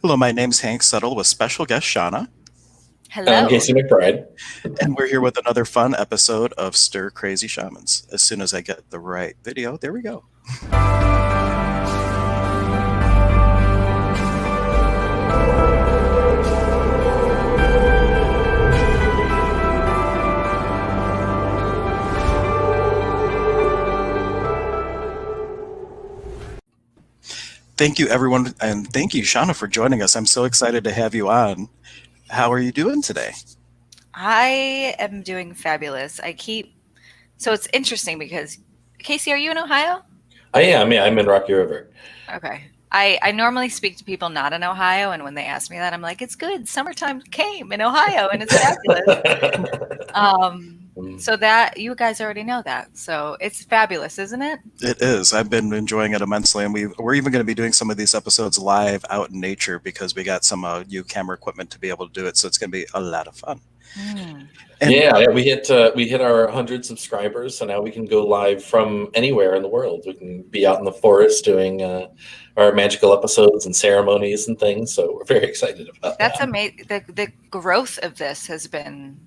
Hello, my name's Hank Settle with special guest Shawna, And I'm Hello. Casey McBride. and we're here with another fun episode of Stir Crazy Shamans. As soon as I get the right video, there we go. Thank you, everyone, and thank you, Shawna, for joining us. I'm so excited to have you on. How are you doing today? I am doing fabulous. So it's interesting because, Casey, are you in Ohio? I am, yeah, I'm in Rocky River. Okay. I normally speak to people not in Ohio, and when they ask me that, I'm like, it's good. Summertime came in Ohio, and it's fabulous. So that you guys already know that. So it's fabulous, isn't it? It is. I've been enjoying it immensely, and we're even going to be doing some of these episodes live out in nature because we got some new camera equipment to be able to do it. So it's going to be a lot of fun. Mm. And Yeah, we hit our 100 subscribers, so now we can go live from anywhere in the world. We can be out in the forest doing our magical episodes and ceremonies and things. So we're very excited about That's that. amazing. The growth of this has been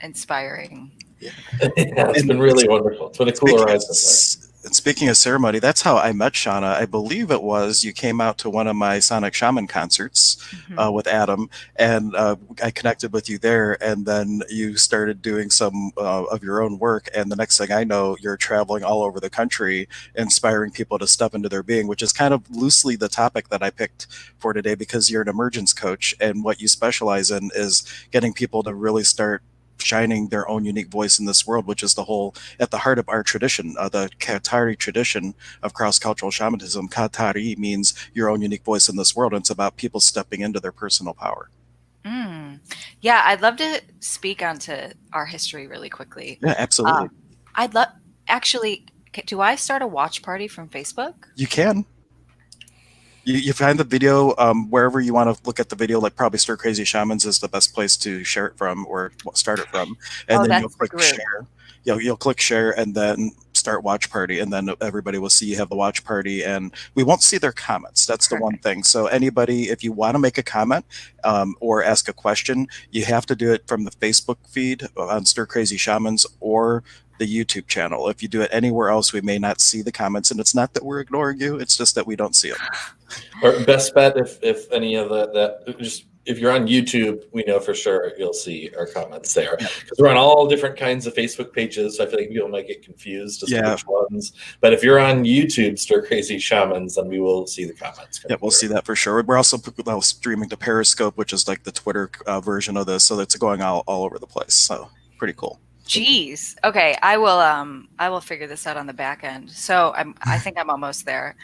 inspiring. Yeah, it's and been really wonderful. It's been a cool ride so far. And speaking of ceremony, that's how I met Shawna. I believe it was you came out to one of my Sonic Shaman concerts Mhm. with Adam, and I connected with you there. And then you started doing some of your own work. And the next thing I know, you're traveling all over the country, inspiring people to step into their being, which is kind of loosely the topic that I picked for today because you're an emergence coach, and what you specialize in is getting people to really start shining their own unique voice in this world, which is the whole at the heart of our tradition, the Qatari tradition of cross-cultural shamanism. Qatari means your own unique voice in this world, and it's about people stepping into their personal power. Mm. Yeah, I'd love to speak onto our history really quickly. Yeah, absolutely. I'd love actually. Do I start a watch party from Facebook? You can. You find the video wherever you want to look at the video, like probably Stir Crazy Shamans is the best place to share it from or start it from. And Oh, then you'll that's the click group. share. You'll click share and then start watch party. And then everybody will see you have the watch party. And we won't see their comments. That's the one Perfect. thing. So, anybody, if you want to make a comment or ask a question, you have to do it from the Facebook feed on Stir Crazy Shamans or the YouTube channel. If you do it anywhere else, we may not see the comments. And it's not that we're ignoring you, it's just that we don't see them. Or best bet if any of that just if you're on YouTube, we know for sure you'll see our comments there because we're on all different kinds of Facebook pages. So I feel like people might get confused as to which ones. But if you're on YouTube, Stir Crazy Shamans, then we will see the comments. Yeah, we'll see that for sure. We're also streaming to Periscope, which is like the Twitter version of this, so that's going all over the place. So pretty cool. Jeez. Okay, I will figure this out on the back end. So I think I'm almost there.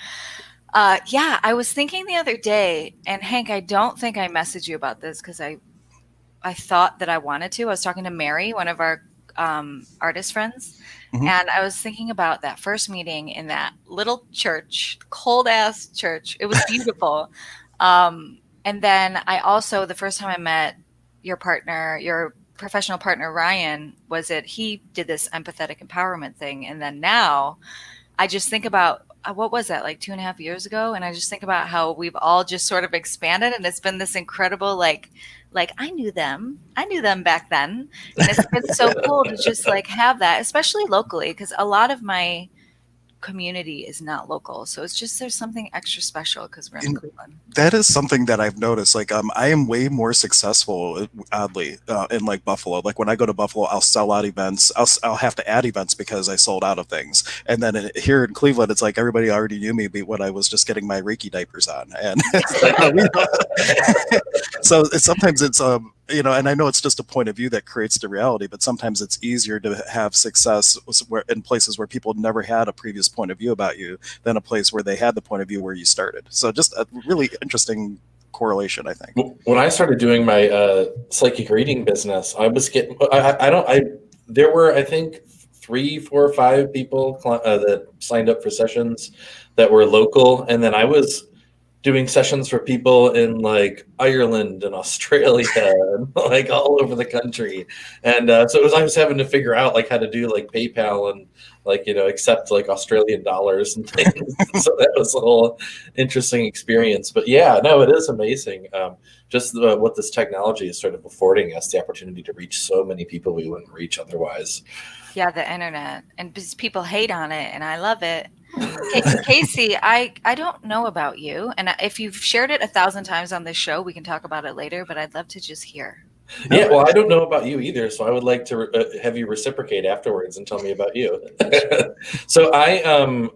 Yeah, I was thinking the other day, and Hank, I don't think I messaged you about this because I thought that I wanted to. I was talking to Mary, one of our artist friends, Mhm. and I was thinking about that first meeting in that little church, cold ass church. It was beautiful. And then I also, the first time I met your partner, your professional partner, Ryan, he did this empathetic empowerment thing. And then now I just think about what was that, like 2.5 years ago? And I just think about how we've all just sort of expanded, and it's been this incredible, like I knew them back then, and it's been so cool to just like have that, especially locally, because a lot of my community is not local, so it's just there's something extra special because we're in And Cleveland. that is something that I've noticed. Like, I am way more successful, oddly, in like Buffalo. Like when I go to Buffalo, I'll sell out events. I'll have to add events because I sold out of things. And then here in Cleveland, it's like everybody already knew me when I was just getting my Reiki diapers on, and it's like, oh, so sometimes it's and I know it's just a point of view that creates the reality, but sometimes it's easier to have success in places where people never had a previous point of view about you than a place where they had the point of view where you started. So just a really interesting correlation, I think. When I started doing my psychic reading business, I was getting there were, I think, 3, 4, 5 people that signed up for sessions that were local, and then I was doing sessions for people in like Ireland and Australia and like all over the country. And so I was having to figure out like how to do like PayPal and like, accept like Australian dollars and things. So that was a whole interesting experience. But yeah, no, it is amazing. Just what this technology is sort of affording us the opportunity to reach so many people we wouldn't reach otherwise. Yeah, the internet, and people hate on it, and I love it. Casey, I don't know about you, and if you've shared it 1,000 times on this show, we can talk about it later, but I'd love to just hear. Yeah, well, I don't know about you either, so I would like to have you reciprocate afterwards and tell me about you. So I'm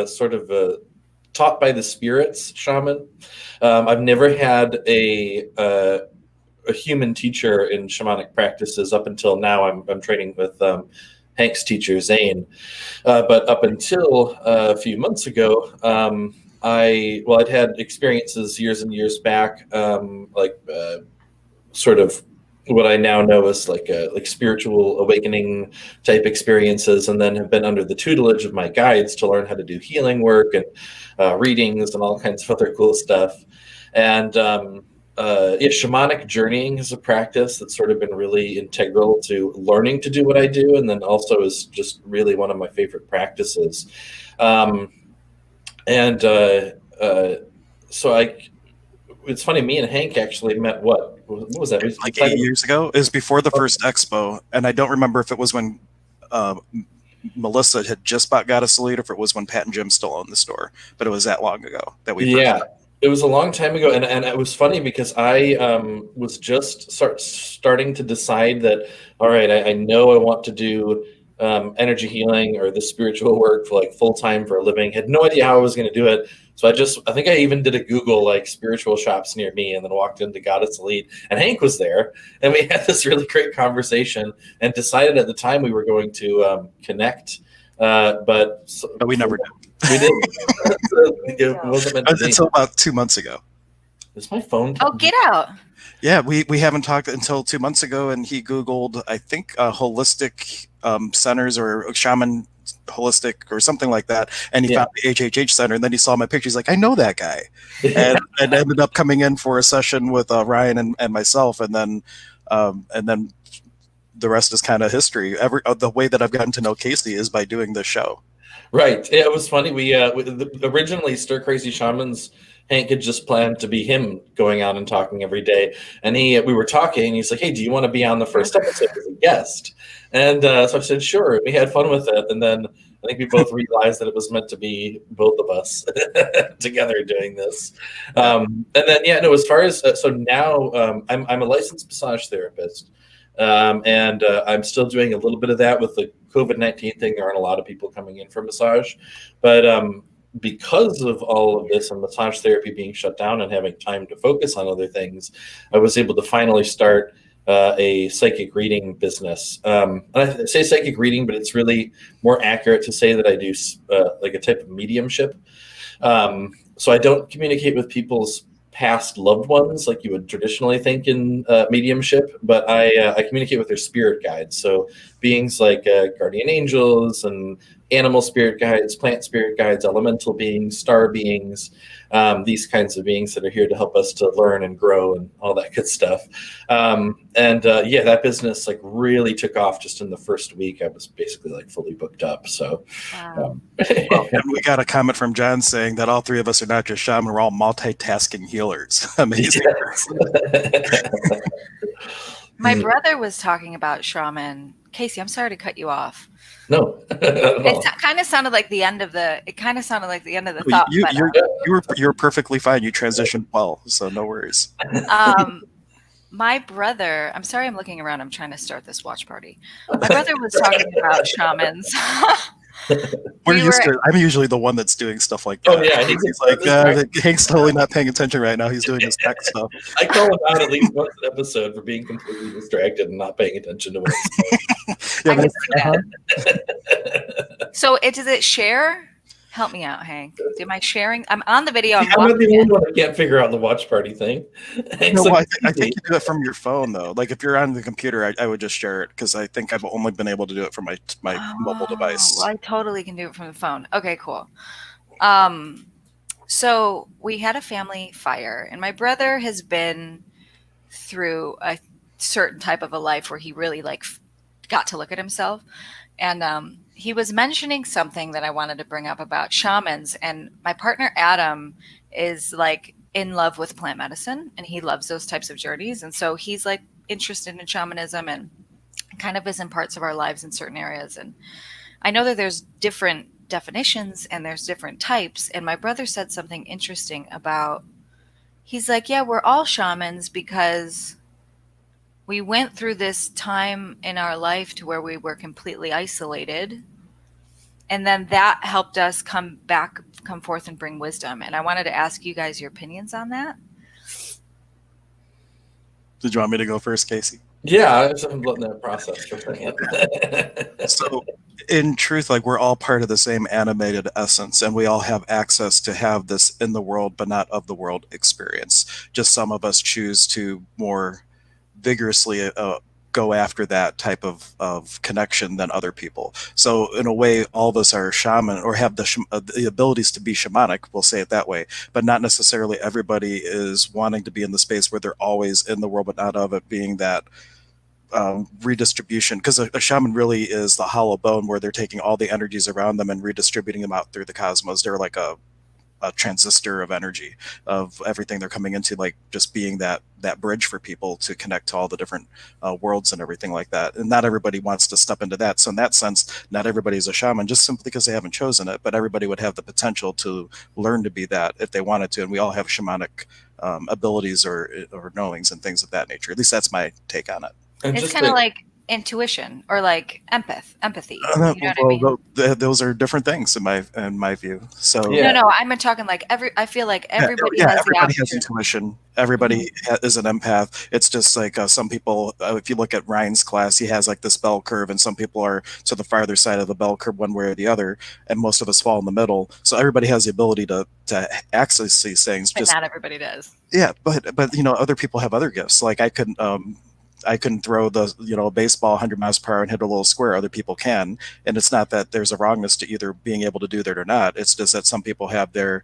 sort of a taught by the spirits shaman. I've never had a human teacher in shamanic practices up until now. I'm training with Hank's teacher Zane, but up until a few months ago, I'd had experiences years and years back, sort of what I now know as like spiritual awakening type experiences, and then have been under the tutelage of my guides to learn how to do healing work and readings and all kinds of other cool stuff. And shamanic journeying is a practice that's sort of been really integral to learning to do what I do, and then also is just really one of my favorite practices. It's funny, me and Hank actually met, what was that? Like 8 years ago. It was before the first expo, and I don't remember if it was when Melissa had just got us a lead, or if it was when Pat and Jim still owned the store, but it was that long ago that we first met. It was a long time ago, and it was funny because I was just starting to decide that, all right, I know I want to do energy healing or the spiritual work for like full time for a living. Had no idea how I was going to do it, so I think I even did a Google like spiritual shops near me, and then walked into Goddess Elite, and Hank was there, and we had this really great conversation, and decided at the time we were going to connect, but we never did. We did. It wasn't meant to be. Until about 2 months ago. Is my phone? Oh, get out! Yeah, we haven't talked until 2 months ago, and he Googled, I think, holistic centers or shaman holistic or something like that, and he found the HHH center, and then he saw my picture. He's like, I know that guy, and ended up coming in for a session with Ryan and myself, and then the rest is kind of history. The way that I've gotten to know Casey is by doing this show. Right. It was funny. We originally Stir Crazy Shamans, Hank had just planned to be him going out and talking every day. And we were talking, and he's like, hey, do you want to be on the first episode as a guest? And so I said, sure. We had fun with it. And then I think we both realized that it was meant to be both of us together doing this. And then, as far as, so now I'm a licensed massage therapist. And I'm still doing a little bit of that with the COVID-19 thing. There aren't a lot of people coming in for massage, but because of all of this and massage therapy being shut down and having time to focus on other things, I was able to finally start a psychic reading business. And I say psychic reading, but it's really more accurate to say that I do like a type of mediumship. So I don't communicate with people's past loved ones like you would traditionally think in mediumship, but I communicate with their spirit guides. So beings like guardian angels and animal spirit guides, plant spirit guides, elemental beings, star beings, these kinds of beings that are here to help us to learn and grow and all that good stuff. That business like really took off just in the first week. I was basically like fully booked up. So Wow. And we got a comment from John saying that all three of us are not just shaman, we're all multitasking healers. Amazing. My brother was talking about shaman. Casey, I'm sorry to cut you off. No, It kind of sounded like the end of the. It kind of sounded like the end of the thought. You're perfectly fine. You transitioned well, so no worries. My brother. I'm sorry, I'm looking around. I'm trying to start this watch party. My brother was talking about shamans. I'm usually the one that's doing stuff like that. Oh yeah, he's like Hank's totally not paying attention right now. He's doing his tech stuff. I call him out at least once an episode for being completely distracted and not paying attention to what he's doing. I can see that. So does it share? Help me out, Hank. Am I sharing? I'm on the video. I'm not the only one that can't figure out the watch party thing. I think you do it from your phone, though. Like if you're on the computer, I would just share it because I think I've only been able to do it from my mobile device. Well, I totally can do it from the phone. Okay, cool. So we had a family fire, and my brother has been through a certain type of a life where he really got to look at himself. And he was mentioning something that I wanted to bring up about shamans. And my partner Adam is like in love with plant medicine, and he loves those types of journeys. And so he's like interested in shamanism and kind of is in parts of our lives in certain areas. And I know that there's different definitions and there's different types. And my brother said something interesting about, he's like, yeah, we're all shamans because we went through this time in our life to where we were completely isolated. And then that helped us come forth and bring wisdom. And I wanted to ask you guys your opinions on that. Did you want me to go first, Casey? Yeah, I'm letting that process for a second. So in truth, like we're all part of the same animated essence, and we all have access to have this in the world but not of the world experience. Just some of us choose to more vigorously go after that type of connection than other people. So in a way, all of us are shaman or have the abilities to be shamanic, we'll say it that way, but not necessarily everybody is wanting to be in the space where they're always in the world but not of it, being that redistribution, because a shaman really is the hollow bone where they're taking all the energies around them and redistributing them out through the cosmos. They're like a transistor of energy of everything they're coming into, like just being that bridge for people to connect to all the different worlds and everything like that. And not everybody wants to step into that. So in that sense, not everybody's a shaman just simply because they haven't chosen it, but everybody would have the potential to learn to be that if they wanted to. And we all have shamanic abilities or knowings and things of that nature. At least that's my take on it. And It's kind of like intuition or like empathy. You know what I mean? Those are different things in my view. So Yeah. No, I'm talking like I feel like everybody has the everybody option. has intuition. Everybody is an empath. It's just like some people, if you look at Ryan's class, he has like this bell curve, and some people are to the farther side of the bell curve one way or the other, and most of us fall in the middle. So everybody has the ability to access these things. But not everybody does. Yeah, but you know, other people have other gifts. Like I couldn't throw the a baseball 100 miles per hour and hit a little square. Other people can, and it's not that there's a wrongness to either being able to do that or not. It's just that some people have their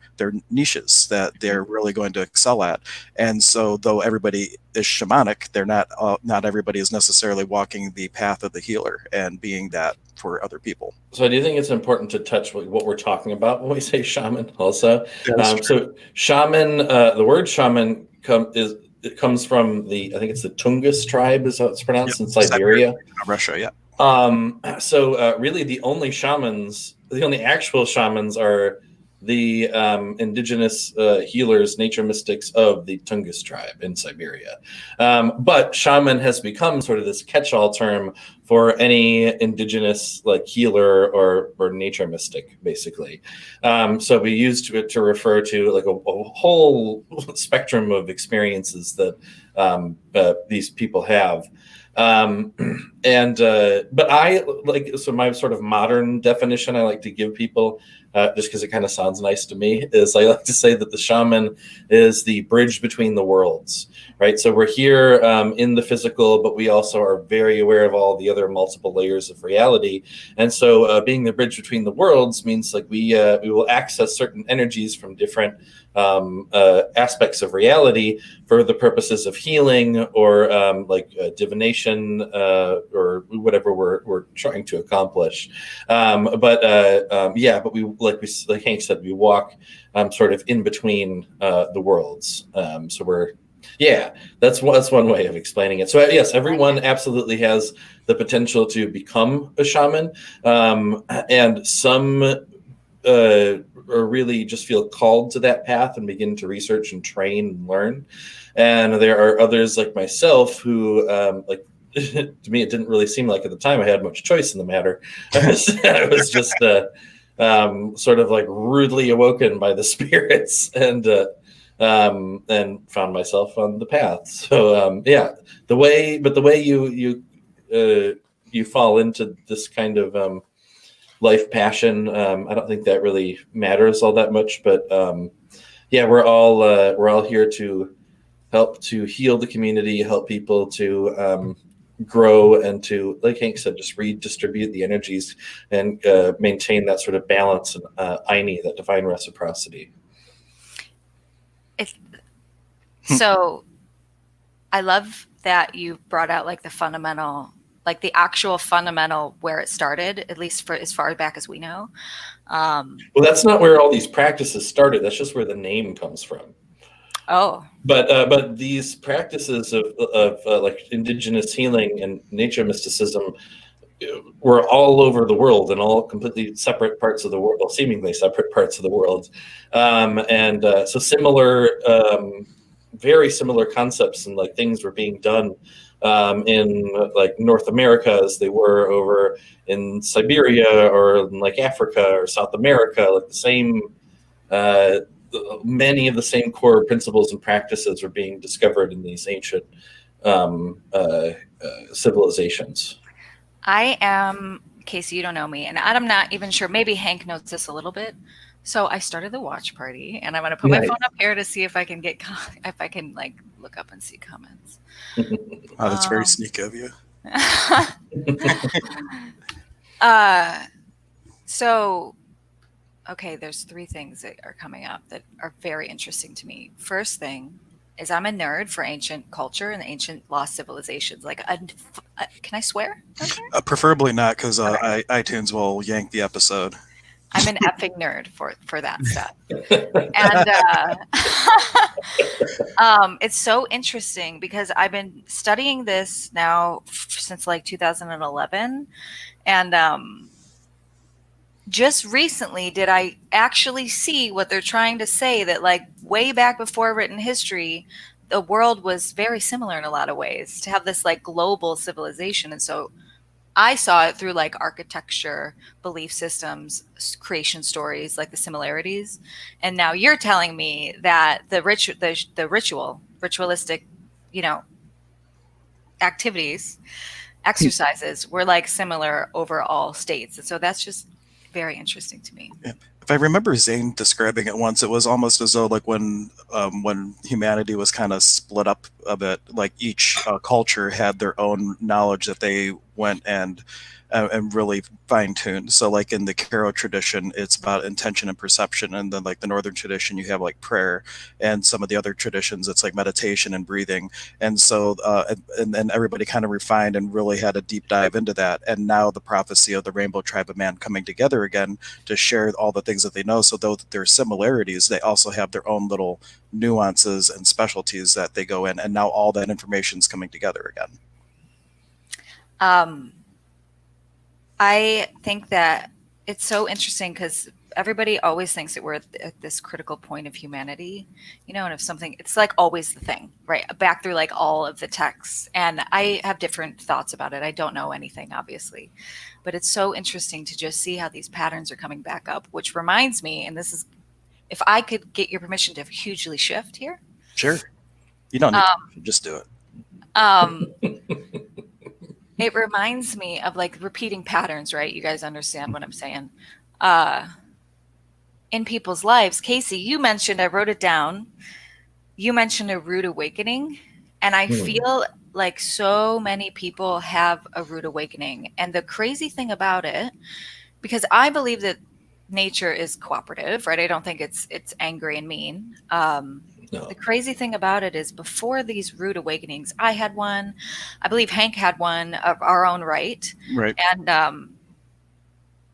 niches that they're really going to excel at. And so, though everybody is shamanic, they're not everybody is necessarily walking the path of the healer and being that for other people. So I do think it's important to touch what we're talking about when we say shaman. Also, so shaman, the word shaman it comes from I think it's the Tungus tribe, is how it's pronounced, in Siberia. Russia, yeah. So really the only actual shamans are the indigenous healers, nature mystics of the Tungus tribe in Siberia. But shaman has become sort of this catch-all term for any indigenous like healer or nature mystic, basically. So we used it to refer to like a whole spectrum of experiences that these people have. But I like, so my sort of modern definition I like to give people, just because it kind of sounds nice to me, is I like to say that the shaman is the bridge between the worlds, right? So we're here in the physical, but we also are very aware of all the other multiple layers of reality. And so being the bridge between the worlds means like we will access certain energies from different aspects of reality for the purposes of healing or divination or whatever we're trying to accomplish. But like Hank said, we walk sort of in between the worlds. That's one way of explaining it. So yes, everyone absolutely has the potential to become a shaman, and some or really just feel called to that path and begin to research and train and learn. And there are others like myself who to me, it didn't really seem like at the time I had much choice in the matter. I was just sort of like rudely awoken by the spirits and found myself on the path. So the way you fall into this kind of life passion, I don't think that really matters all that much. But we're all here to help to heal the community, help people to grow, and to, like Hank said, just redistribute the energies and maintain that sort of balance and that divine reciprocity. It's so I love that you brought out like the fundamental, like the actual fundamental where it started, at least for as far back as we know. Well, that's not where all these practices started. That's just where the name comes from. Oh, But these practices of like indigenous healing and nature mysticism were all over the world in all completely separate parts of the world, well, seemingly separate parts of the world, so similar, very similar concepts and like things were being done in like North America as they were over in Siberia or in like Africa or South America, like the same. Many of the same core principles and practices were being discovered in these ancient civilizations. I am, Casey, you don't know me, and I'm not even sure. Maybe Hank knows this a little bit. So I started the watch party, and I'm going to put my phone up here to see if I can get, if I can like look up and see comments. Oh, that's very sneaky of you. So, okay, there's 3 things that are coming up that are very interesting to me. First thing is I'm a nerd for ancient culture and ancient lost civilizations. Like, can I swear? Okay. Preferably not, because Okay. iTunes will yank the episode. I'm an effing nerd for that stuff. And it's so interesting because I've been studying this now since like 2011. And just recently did I actually see what they're trying to say, that like way back before written history, the world was very similar in a lot of ways to have this like global civilization. And so I saw it through like architecture, belief systems, creation stories, like the similarities. And now you're telling me that the ritualistic, you know, activities, exercises were like similar over all states. And so that's just very interesting to me. Yeah. If I remember Zane describing it once, it was almost as though like when humanity was kind of split up a bit, like each culture had their own knowledge that they went and really fine tuned. So like in the Karo tradition, it's about intention and perception, and then like the Northern tradition, you have like prayer, and some of the other traditions, it's like meditation and breathing. And so and then everybody kind of refined and really had a deep dive into that. And now the prophecy of the Rainbow Tribe of Man coming together again to share all the things that they know. So though there are similarities, they also have their own little nuances and specialties that they go in, and now all that information is coming together again. I think that it's so interesting because everybody always thinks that we're at this critical point of humanity, you know, and if something, it's like always the thing, right? Back through like all of the texts. And I have different thoughts about it. I don't know anything, obviously, but it's so interesting to just see how these patterns are coming back up, which reminds me, and this is, if I could get your permission to hugely shift here. Sure. You don't need to just do it. It reminds me of like repeating patterns, right? You guys understand what I'm saying? In people's lives. Casey, you mentioned, I wrote it down, you mentioned a rude awakening. And I feel like so many people have a rude awakening. And the crazy thing about it, because I believe that nature is cooperative, right? I don't think it's angry and mean. No. The crazy thing about it is before these rude awakenings, I had one, I believe Hank had one of our own right. Right. And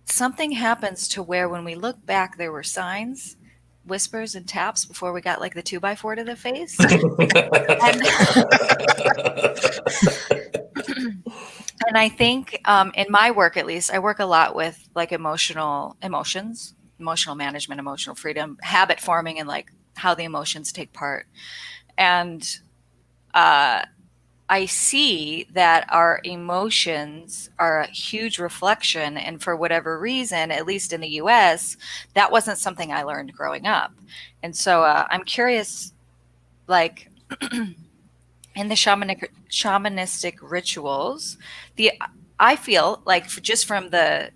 something happens to where when we look back, there were signs, whispers and taps before we got like the 2x4 to the face. And I think in my work, at least, I work a lot with like emotional management, emotional freedom, habit forming, and like how the emotions take part. And I see that our emotions are a huge reflection. And for whatever reason, at least in the US, that wasn't something I learned growing up. And so I'm curious, like in the shamanistic rituals, I feel like just from the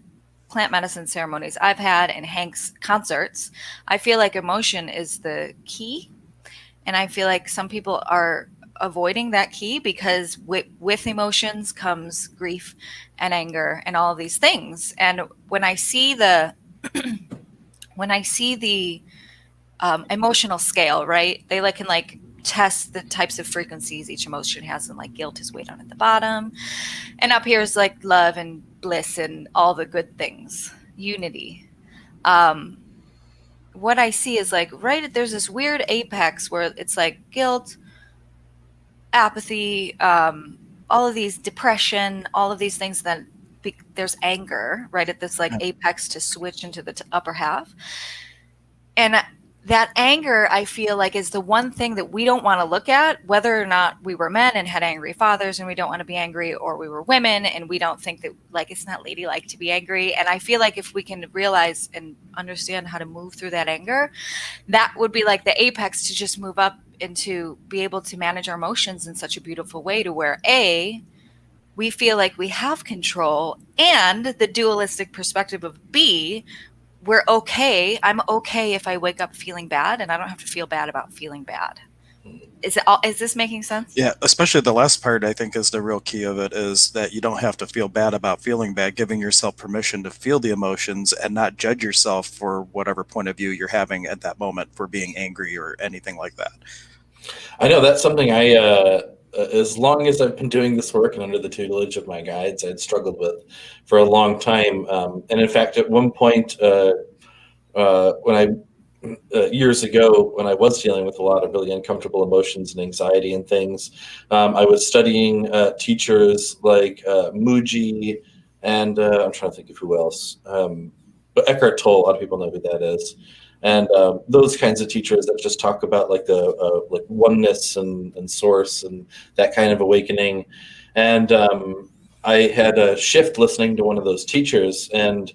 plant medicine ceremonies I've had and Hank's concerts, I feel like emotion is the key. And I feel like some people are avoiding that key because with emotions comes grief and anger and all these things. And when I see the emotional scale, right? They can like test the types of frequencies each emotion has, and like guilt is way down at the bottom, and up here is like love and bliss and all the good things, unity. What I see is like, right, there's this weird apex where it's like guilt, apathy, all of these, depression, all of these things. That there's anger right at this like apex to switch into the upper half. And that anger, I feel like, is the one thing that we don't want to look at, whether or not we were men and had angry fathers and we don't want to be angry, or we were women and we don't think that, like, it's not ladylike to be angry. And I feel like if we can realize and understand how to move through that anger, that would be like the apex to just move up and to be able to manage our emotions in such a beautiful way, to where we feel like we have control, and the dualistic perspective of B, we're okay. I'm okay if I wake up feeling bad, and I don't have to feel bad about feeling bad. Is this making sense? Yeah, especially the last part, I think, is the real key of it, is that you don't have to feel bad about feeling bad, giving yourself permission to feel the emotions and not judge yourself for whatever point of view you're having at that moment for being angry or anything like that. I know that's something as long as I've been doing this work and under the tutelage of my guides, I'd struggled with for a long time. And in fact, at one point, years ago, when I was dealing with a lot of really uncomfortable emotions and anxiety and things, I was studying teachers like Muji, and I'm trying to think of who else. But Eckhart Tolle, a lot of people know who that is. And those kinds of teachers that just talk about like the like oneness and source and that kind of awakening. And I had a shift listening to one of those teachers, and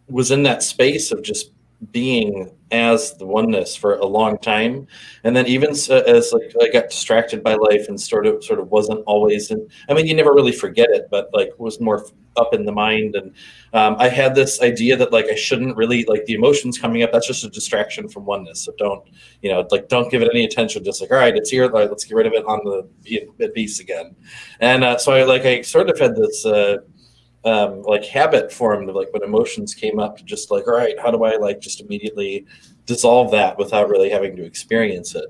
was in that space of just being as the oneness for a long time. And then even as like I got distracted by life and sort of wasn't always in, I mean, you never really forget it, but like was more up in the mind. And I had this idea that like I shouldn't really, like, the emotions coming up, that's just a distraction from oneness. So don't, don't give it any attention. Just like, all right, it's here, like, let's get rid of it on the piece again. And so I sort of had this like habit formed of, like, when emotions came up, just like, all right, how do I like just immediately dissolve that without really having to experience it.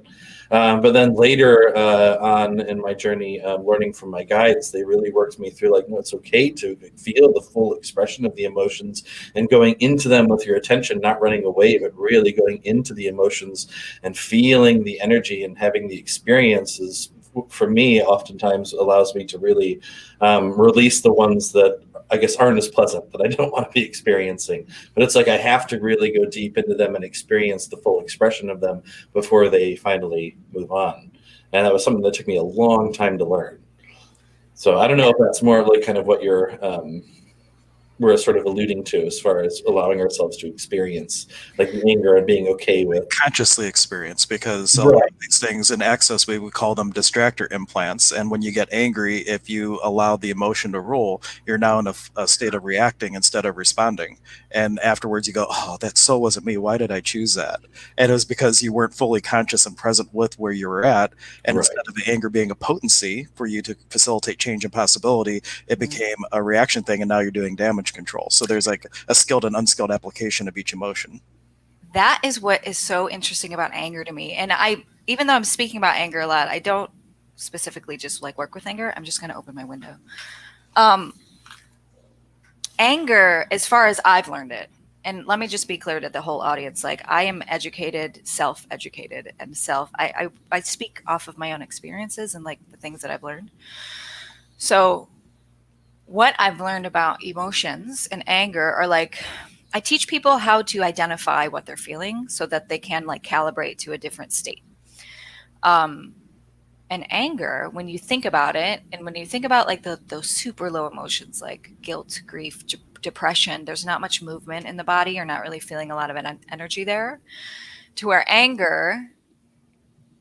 But then later on in my journey, learning from my guides, they really worked me through, like, no, it's okay to feel the full expression of the emotions and going into them with your attention, not running away, but really going into the emotions and feeling the energy and having the experiences. For me, oftentimes allows me to really release the ones that I guess aren't as pleasant, that I don't want to be experiencing. But it's like I have to really go deep into them and experience the full expression of them before they finally move on. And that was something that took me a long time to learn. So I don't know if that's more like kind of what we're sort of alluding to, as far as allowing ourselves to experience like the anger and being okay with consciously experience, because a lot of these things in access, we would call them distractor implants. And when you get angry, if you allow the emotion to rule, you're now in a state of reacting instead of responding. And afterwards you go, oh, that so wasn't me, why did I choose that? And it was because you weren't fully conscious and present with where you were at. And instead of the anger being a potency for you to facilitate change and possibility, it became a reaction thing, and now you're doing damage control. So there's like a skilled and unskilled application of each emotion. That is what is so interesting about anger to me. And even though I'm speaking about anger a lot, I don't specifically just like work with anger. I'm just going to open my window. Anger, as far as I've learned it, and let me just be clear to the whole audience, like, I am educated, self-educated, and I speak off of my own experiences and like the things that I've learned. So what I've learned about emotions and anger are, like, I teach people how to identify what they're feeling so that they can like calibrate to a different state. And anger, when you think about it, and when you think about like those super low emotions like guilt, grief, depression, there's not much movement in the body. You're not really feeling a lot of energy there. To where anger,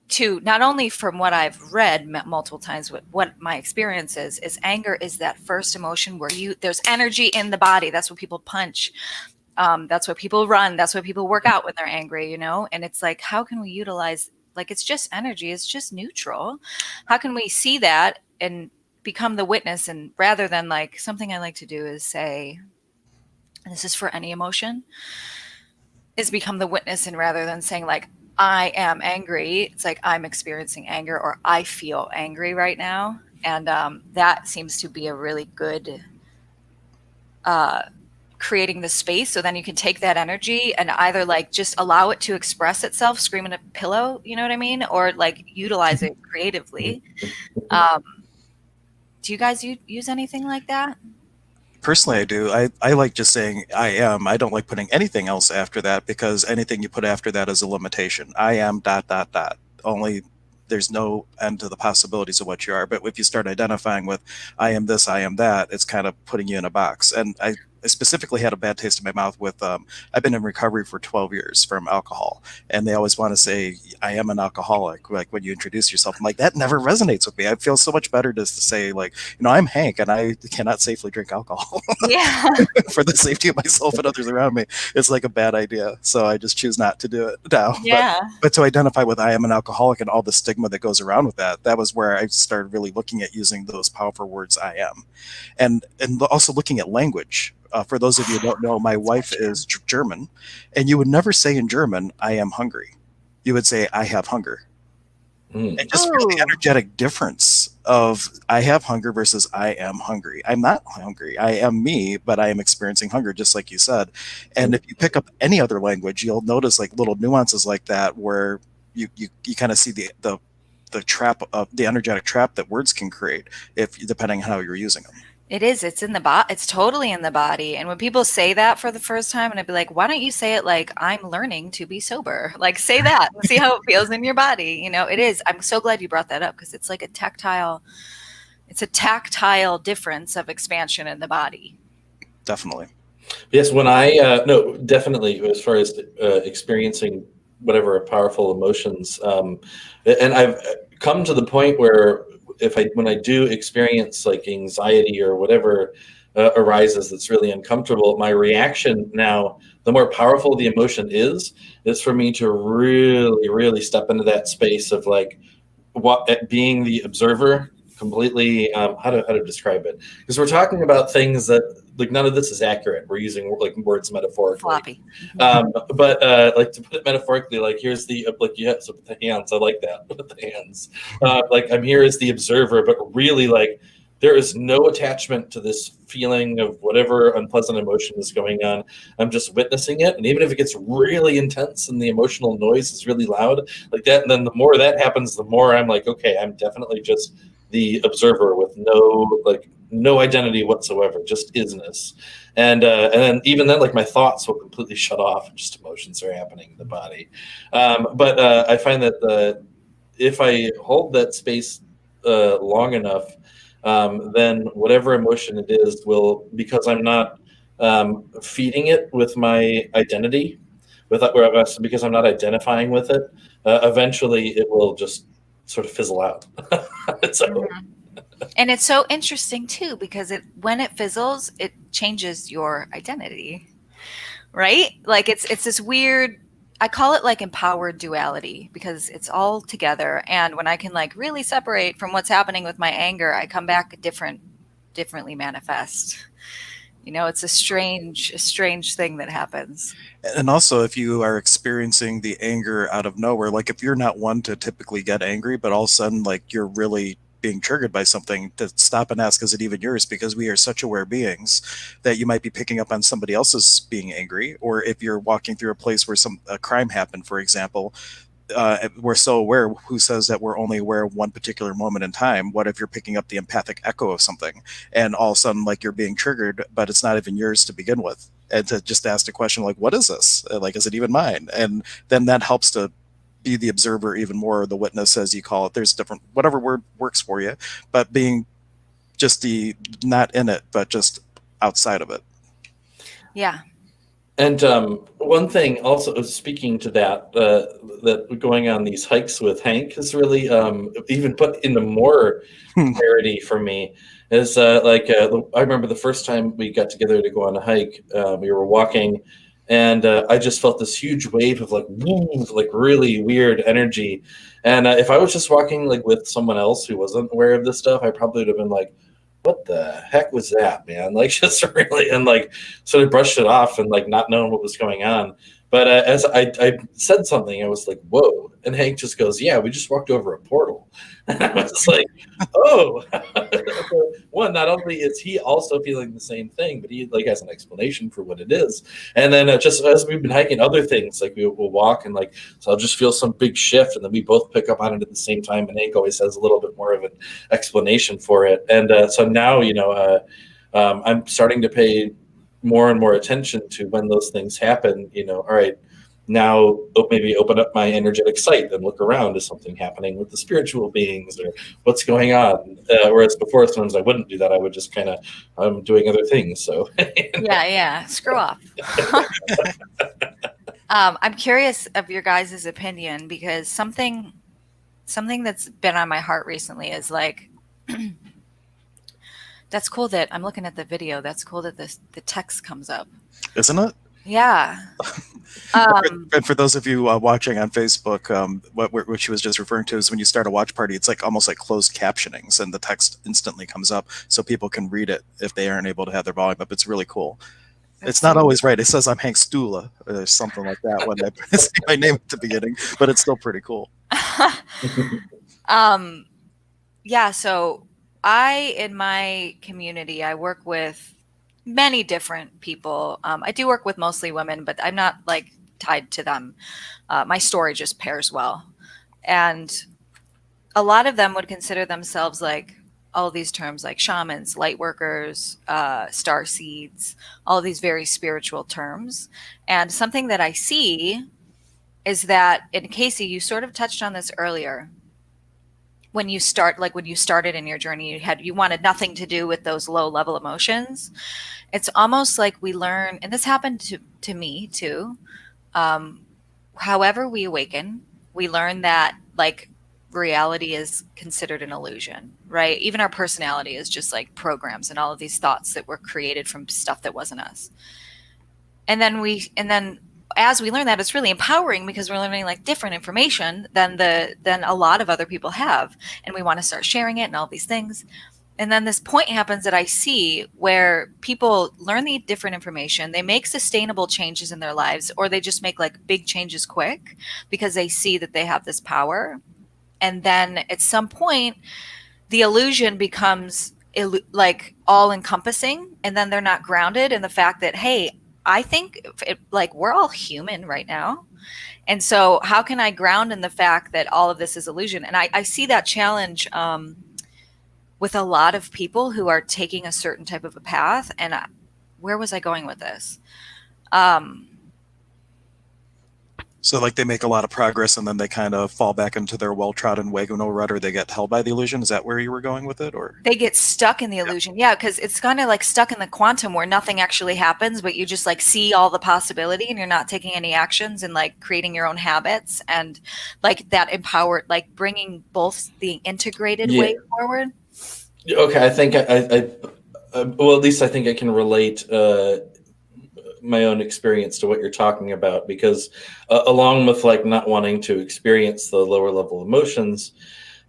to not only from what I've read multiple times, what my experience is anger is that first emotion where there's energy in the body. That's what people punch. That's what people run. That's what people work out when they're angry, And it's like, how can we utilize, like, it's just energy. It's just neutral. How can we see that and become the witness? And rather than, like, something I like to do is say, and this is for any emotion, is become the witness, and rather than saying like, I am angry, it's like, I'm experiencing anger, or I feel angry right now. And that seems to be a really good creating the space. So then you can take that energy and either like just allow it to express itself, scream in a pillow, you know what I mean? Or like utilize it creatively. Do you guys use anything like that? Personally, I do. I like just saying I am. I don't like putting anything else after that, because anything you put after that is a limitation. I am dot dot dot. Only there's no end to the possibilities of what you are. But if you start identifying with I am this, I am that, it's kind of putting you in a box. And I specifically had a bad taste in my mouth with I've been in recovery for 12 years from alcohol, and they always want to say I am an alcoholic, like when you introduce yourself. I'm like, that never resonates with me. I feel so much better just to say, like, I'm Hank and I cannot safely drink alcohol. Yeah. For the safety of myself and others around me, it's like a bad idea. So I just choose not to do it now. Yeah. But to identify with I am an alcoholic and all the stigma that goes around with that was where I started really looking at using those powerful words I am. And also looking at language. For those of you who don't know, my wife is German, and you would never say in German, I am hungry. You would say, I have hunger. And just really energetic difference of I have hunger versus I am hungry. I'm not hungry. I am me, but I am experiencing hunger, just like you said. And if you pick up any other language, you'll notice like little nuances like that where you kind of see the trap of the energetic trap that words can create, if depending on how you're using them. It is. It's in the it's totally in the body. And when people say that for the first time, and I'd be like, why don't you say it like, I'm learning to be sober? Like, say that and see how it feels in your body. It is. I'm so glad you brought that up, because it's like it's a tactile difference of expansion in the body. Definitely. Yes, when no, definitely, as far as experiencing whatever powerful emotions, and I've come to the point where when I do experience like anxiety or whatever arises that's really uncomfortable, my reaction now, the more powerful the emotion is for me to really, really step into that space of like being the observer completely. How to describe it? Because we're talking about things that like none of this is accurate. We're using like words metaphorically. Floppy. But like to put it metaphorically, like here's the like you have so with the hands. I like that with the hands. Like I'm here as the observer, but really like there is no attachment to this feeling of whatever unpleasant emotion is going on. I'm just witnessing it, and even if it gets really intense and the emotional noise is really loud, like that, and then the more that happens, the more I'm like, okay, I'm definitely just the observer with no identity whatsoever, just isness. And then even then, like my thoughts will completely shut off, and just emotions are happening in the body. But I find that if I hold that space long enough, then whatever emotion it is will, because I'm not feeding it with my identity, because I'm not identifying with it, eventually it will just sort of fizzle out. So. And it's so interesting too, because when it fizzles, it changes your identity, right? Like it's this weird, I call it like empowered duality, because it's all together. And when I can like really separate from what's happening with my anger, I come back differently manifest. It's a strange thing that happens. And also, if you are experiencing the anger out of nowhere, like if you're not one to typically get angry, but all of a sudden, like you're really being triggered by something, to stop and ask, is it even yours? Because we are such aware beings that you might be picking up on somebody else's being angry. Or if you're walking through a place where a crime happened, for example, we're so aware. Who says that we're only aware of one particular moment in time? What if you're picking up the empathic echo of something, and all of a sudden, like, you're being triggered, but it's not even yours to begin with? And to just ask the question, like, what is this? Like, is it even mine? And then that helps to be the observer even more, the witness, as you call it. There's different, whatever word works for you, but being just the not in it, but just outside of it. Yeah. And one thing also, speaking to that, that going on these hikes with Hank has really even put into more clarity for me. Is I remember the first time we got together to go on a hike, we were walking, and I just felt this huge wave of like really weird energy. And if I was just walking like with someone else who wasn't aware of this stuff, I probably would have been like, what the heck was that, man? Like, just really, and like sort of brushed it off and like not knowing what was going on. But as I said something, I was like, whoa. And Hank just goes, yeah, we just walked over a portal. And I was like, oh. One, not only is he also feeling the same thing, but he like has an explanation for what it is. And then just as we've been hiking other things, like we'll walk and like, so I'll just feel some big shift, and then we both pick up on it at the same time. And Hank always has a little bit more of an explanation for it. And so now, I'm starting to pay more and more attention to when those things happen. All right, now maybe open up my energetic sight and look around. Is something happening with the spiritual beings, or what's going on? Whereas before, sometimes I wouldn't do that. I would just kind of doing other things. So yeah, screw off. I'm curious of your guys' opinion, because something that's been on my heart recently is like, that's cool that I'm looking at the video. That's cool that the text comes up. Isn't it? Yeah. And for those of you watching on Facebook, what she was just referring to is when you start a watch party, it's like almost like closed captionings, and the text instantly comes up so people can read it if they aren't able to have their volume up. It's really cool. It's not always right. It says I'm Hank Stula or something like that when I say my name at the beginning, but it's still pretty cool. Yeah, so in my community, I work with many different people. I do work with mostly women, but I'm not like tied to them. My story just pairs well. And a lot of them would consider themselves like all of these terms like shamans, light workers, star seeds, all of these very spiritual terms. And something that I see is that, and Casey, you sort of touched on this earlier. When you started in your journey, you wanted nothing to do with those low level emotions. It's almost like we learn, and this happened to me too. However we awaken, we learn that like reality is considered an illusion, right? Even our personality is just like programs and all of these thoughts that were created from stuff that wasn't us. And then as we learn that, it's really empowering, because we're learning like different information than a lot of other people have, and we want to start sharing it and all these things. And then this point happens that I see where people learn the different information, they make sustainable changes in their lives, or they just make like big changes quick because they see that they have this power. And then at some point, the illusion becomes like all encompassing, and then they're not grounded in the fact that, hey, I think like we're all human right now. And so how can I ground in the fact that all of this is illusion? And I see that challenge with a lot of people who are taking a certain type of a path. And where was I going with this? So like they make a lot of progress and then they kind of fall back into their well-trodden wagon rut, or they get held by the illusion. Is that where you were going with it? Or they get stuck in the illusion? Yeah, because it's kind of like stuck in the quantum where nothing actually happens, but you just like see all the possibility and you're not taking any actions and like creating your own habits, and like that empowered, like bringing both the integrated way forward. Okay, I think well, at least I think I can relate my own experience to what you're talking about, because along with like not wanting to experience the lower level emotions,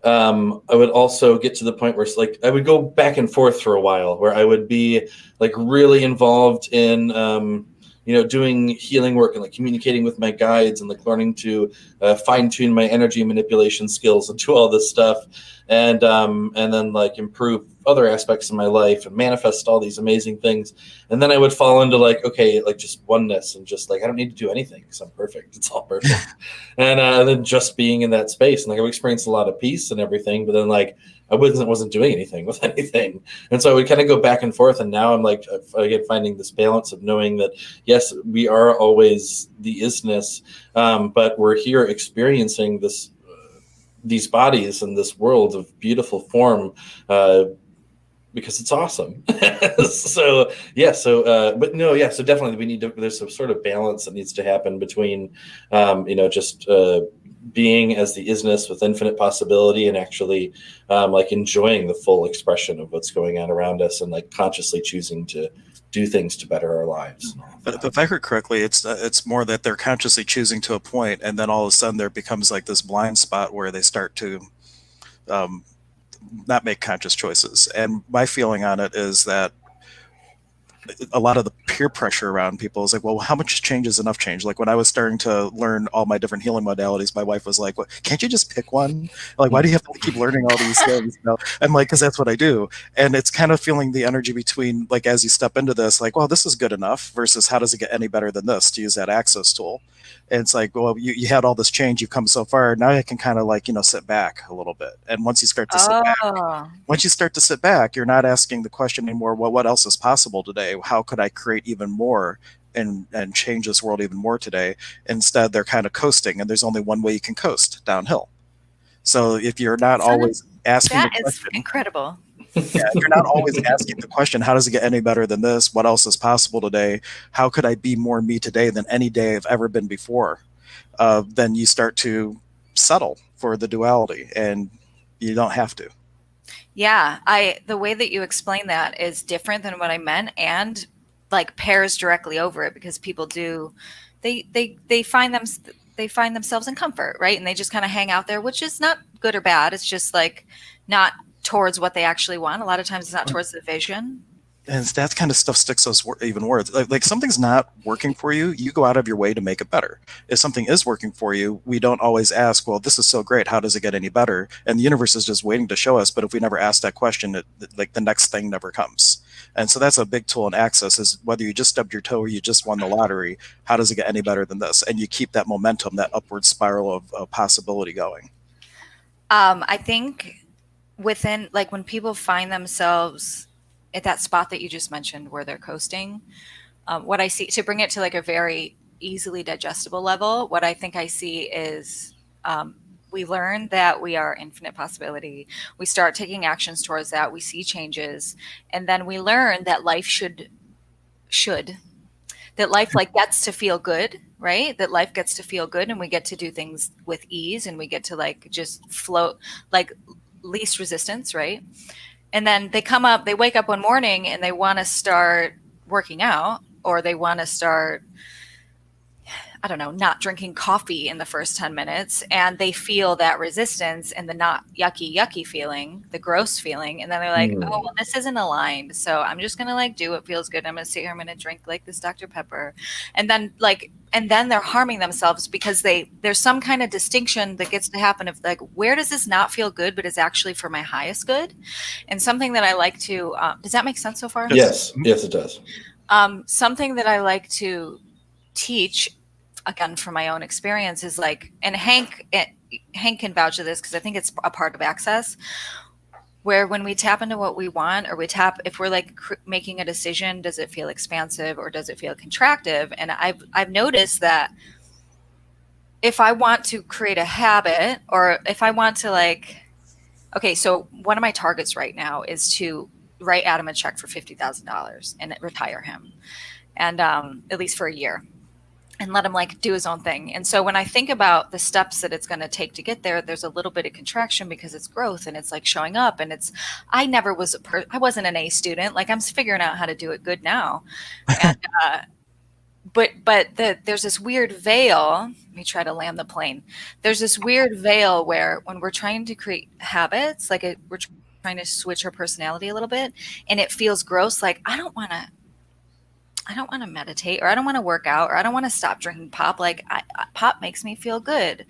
I would also get to the point where it's like I would go back and forth for a while, where I would be like really involved in doing healing work and like communicating with my guides and like learning to fine tune my energy manipulation skills and do all this stuff, and then like improve other aspects of my life and manifest all these amazing things. And then I would fall into like, okay, like just oneness and just like, I don't need to do anything because I'm perfect. It's all perfect. And then just being in that space, and like I've experienced a lot of peace and everything, but then like I wasn't doing anything with anything. And so I would kind of go back and forth. And now I'm like, again, finding this balance of knowing that, yes, we are always the isness, but we're here experiencing these bodies and this world of beautiful form, because it's awesome. So definitely there's some sort of balance that needs to happen between, just being as the isness with infinite possibility, and actually like enjoying the full expression of what's going on around us, and like consciously choosing to do things to better our lives. But if I heard correctly, it's more that they're consciously choosing to a point, and then all of a sudden there becomes like this blind spot where they start to not make conscious choices. And my feeling on it is that a lot of the peer pressure around people is like, well, how much change is enough change? Like when I was starting to learn all my different healing modalities, my wife was like, well, can't you just pick one? Like, why do you have to keep learning all these things? You know? I'm like, because that's what I do. And it's kind of feeling the energy between, like, as you step into this, like, well, this is good enough versus how does it get any better than this, to use that access tool. And it's like, well, you had all this change, you've come so far. Now I can kind of like, sit back a little bit. And once you start to sit back, Oh, you're not asking the question anymore, well, what else is possible today? How could I create even more and change this world even more today? Instead, they're kind of coasting, and there's only one way you can coast: downhill. So if you're not son of, always asking the that is question, incredible. yeah, if you're not always asking the question, how does it get any better than this? What else is possible today? How could I be more me today than any day I've ever been before? Then you start to settle for the duality, and you don't have to. Yeah, the way that you explain that is different than what I meant, and like pairs directly over it, because people do they find they find themselves in comfort, right? And they just kind of hang out there, which is not good or bad. It's just like not towards what they actually want. A lot of times it's not towards the vision. And that kind of stuff sticks us even worse. Like something's not working for you, you go out of your way to make it better. If something is working for you, we don't always ask, well, this is so great, how does it get any better? And the universe is just waiting to show us. But if we never ask that question, like the next thing never comes. And so that's a big tool in access, is whether you just stubbed your toe or you just won the lottery, how does it get any better than this? And you keep that momentum, that upward spiral of possibility going. I think within, like, when people find themselves at that spot that you just mentioned where they're coasting, what I see, to bring it to like a very easily digestible level, what I think I see is we learn that we are infinite possibility. We start taking actions towards that. We see changes, and then we learn that life should that life like gets to feel good, right? That life gets to feel good, and we get to do things with ease, and we get to like just float like least resistance, right? And then they wake up one morning and they want to start working out, or they want to start, I don't know, not drinking coffee in the first 10 minutes. And they feel that resistance and the not yucky feeling, the gross feeling. And then they're like, oh, well, this isn't aligned. So I'm just going to like do what feels good. I'm going to sit here. I'm going to drink like this Dr. Pepper. And then they're harming themselves because there's some kind of distinction that gets to happen of like, where does this not feel good, but is actually for my highest good? And something that I like to, does that make sense so far? Yes, it does. Something that I like to teach, again, from my own experience, is like, and Hank can vouch to this because I think it's a part of access, where when we tap into what we want, or if we're like making a decision, does it feel expansive or does it feel contractive? And I've noticed that if I want to create a habit, or if I want to like, okay, so one of my targets right now is to write Adam a check for $50,000 and retire him, and at least for a year, and let him like do his own thing. And so when I think about the steps that it's going to take to get there, there's a little bit of contraction because it's growth, and it's like showing up, and I wasn't an A student. Like, I'm figuring out how to do it good now. And, but there's this weird veil. Let me try to land the plane. There's this weird veil where when we're trying to create habits, like we're trying to switch our personality a little bit, and it feels gross. Like, I don't want to meditate, or I don't want to work out, or I don't want to stop drinking pop. Like, pop makes me feel good.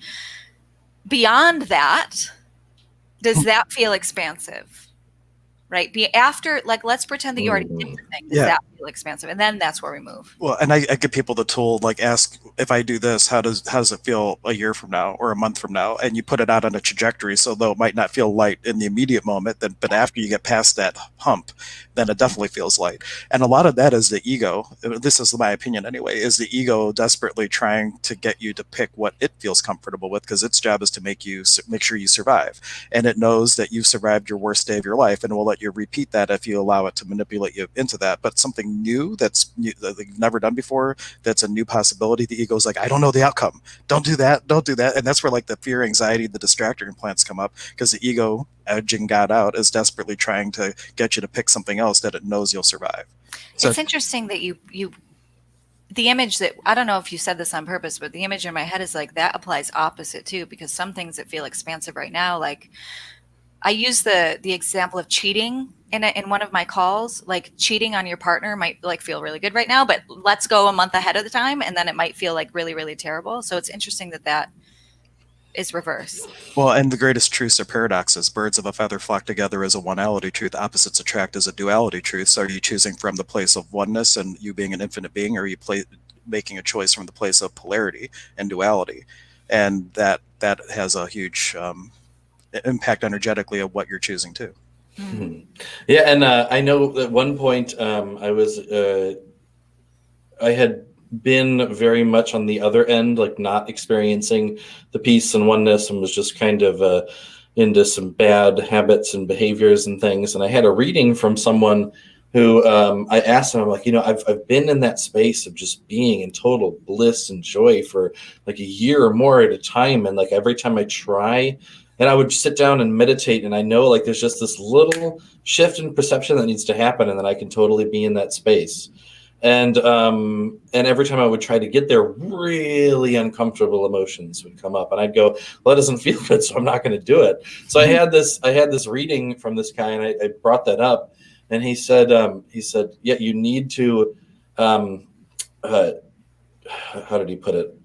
Beyond that, does that feel expansive? Right? After, like, let's pretend that you already did the thing. Does that feel expansive? And then that's where we move. Well, and I give people the tool, like, ask, if I do this, how does it feel a year from now or a month from now? And you put it out on a trajectory, so though it might not feel light in the immediate moment, but after you get past that hump, then it definitely feels light. And a lot of that is the ego. This is my opinion anyway, is the ego desperately trying to get you to pick what it feels comfortable with, because its job is to make sure you survive. And it knows that you've survived your worst day of your life, and it will let you repeat that if you allow it to manipulate you into that. But something new that you've never done before, that's a new possibility, the ego's like, I don't know the outcome. Don't do that. And that's where like the fear, anxiety, the distractor implants come up, because the ego, edging God out, is desperately trying to get you to pick something else that it knows you'll survive. So it's interesting that you the image that, I don't know if you said this on purpose, but the image in my head is like, that applies opposite too, because some things that feel expansive right now, like I use the example of cheating in one of my calls, like cheating on your partner might like feel really good right now, but let's go a month ahead of the time, and then it might feel like really, really terrible. So it's interesting that is reverse. Well, and the greatest truths are paradoxes. Birds of a feather flock together as a one-ality truth. Opposites attract as a duality truth. So are you choosing from the place of oneness and you being an infinite being, or are you making a choice from the place of polarity and duality? And that has a huge impact energetically of what you're choosing too. Mm-hmm. Yeah, and I know at one point I had been very much on the other end, like not experiencing the peace and oneness, and was just kind of into some bad habits and behaviors and things. And I had a reading from someone who I asked them, I'm like, I've been in that space of just being in total bliss and joy for like a year or more at a time. And like every time I try, and I would sit down and meditate, and I know like there's just this little shift in perception that needs to happen, and then I can totally be in that space. And every time I would try to get there, really uncomfortable emotions would come up, and I'd go, well, that doesn't feel good, so I'm not going to do it. So I had this reading from this guy, and I brought that up, and he said, yeah, you need to, how did he put it?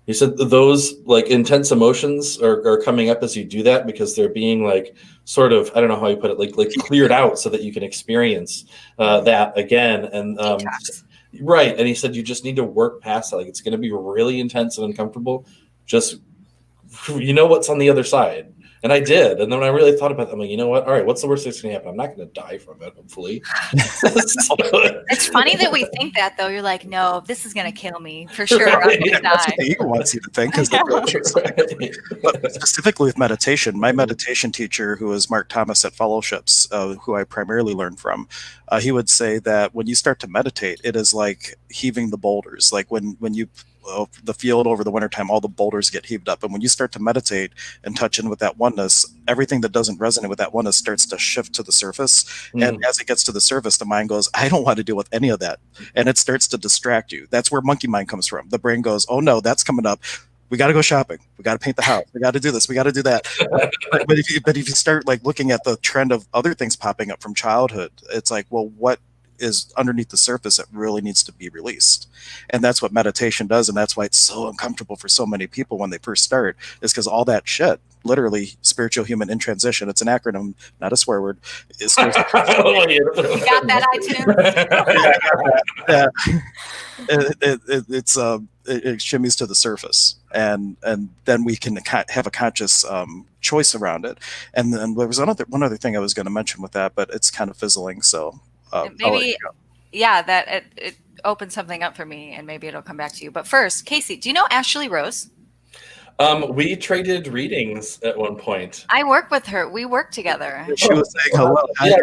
He said those like intense emotions are coming up as you do that, because they're being like sort of, I don't know how you put it, like cleared out so that you can experience that again. And right. And he said you just need to work past that. Like it's going to be really intense and uncomfortable. Just what's on the other side. And I did. And then when I really thought about it, I'm like, you know what? All right, what's the worst that's going to happen? I'm not going to die from it, hopefully. It's funny that we think that, though. You're like, no, this is going to kill me for sure. I'm going to die. That's what the ego wants you to think. But specifically with meditation, my meditation teacher, who was Mark Thomas at Fellowships, who I primarily learned from, he would say that when you start to meditate, it is like heaving the boulders. Like when you the field over the wintertime, all the boulders get heaved up. And when you start to meditate and touch in with that oneness, everything that doesn't resonate with that oneness starts to shift to the surface. And as it gets to the surface, the mind goes, I don't want to deal with any of that. And it starts to distract you. That's where monkey mind comes from. The brain goes, oh no, that's coming up. We got to go shopping. We got to paint the house. We got to do this. We got to do that. But if you start like looking at the trend of other things popping up from childhood, it's like, well, what is underneath the surface that really needs to be released? And that's what meditation does. And that's why it's so uncomfortable for so many people when they first start, is because all that shit, literally spiritual human in transition, it's an acronym, not a swear word. You got that, iTunes? It shimmies to the surface, and then we can have a conscious choice around it. And then there was one other thing I was going to mention with that, but it's kind of fizzling. So maybe, yeah, that it opened something up for me, and maybe it'll come back to you. But first, Casey, do you know Ashley Rose? We traded readings at one point. I work with her. We work together. She was saying hello. Yeah.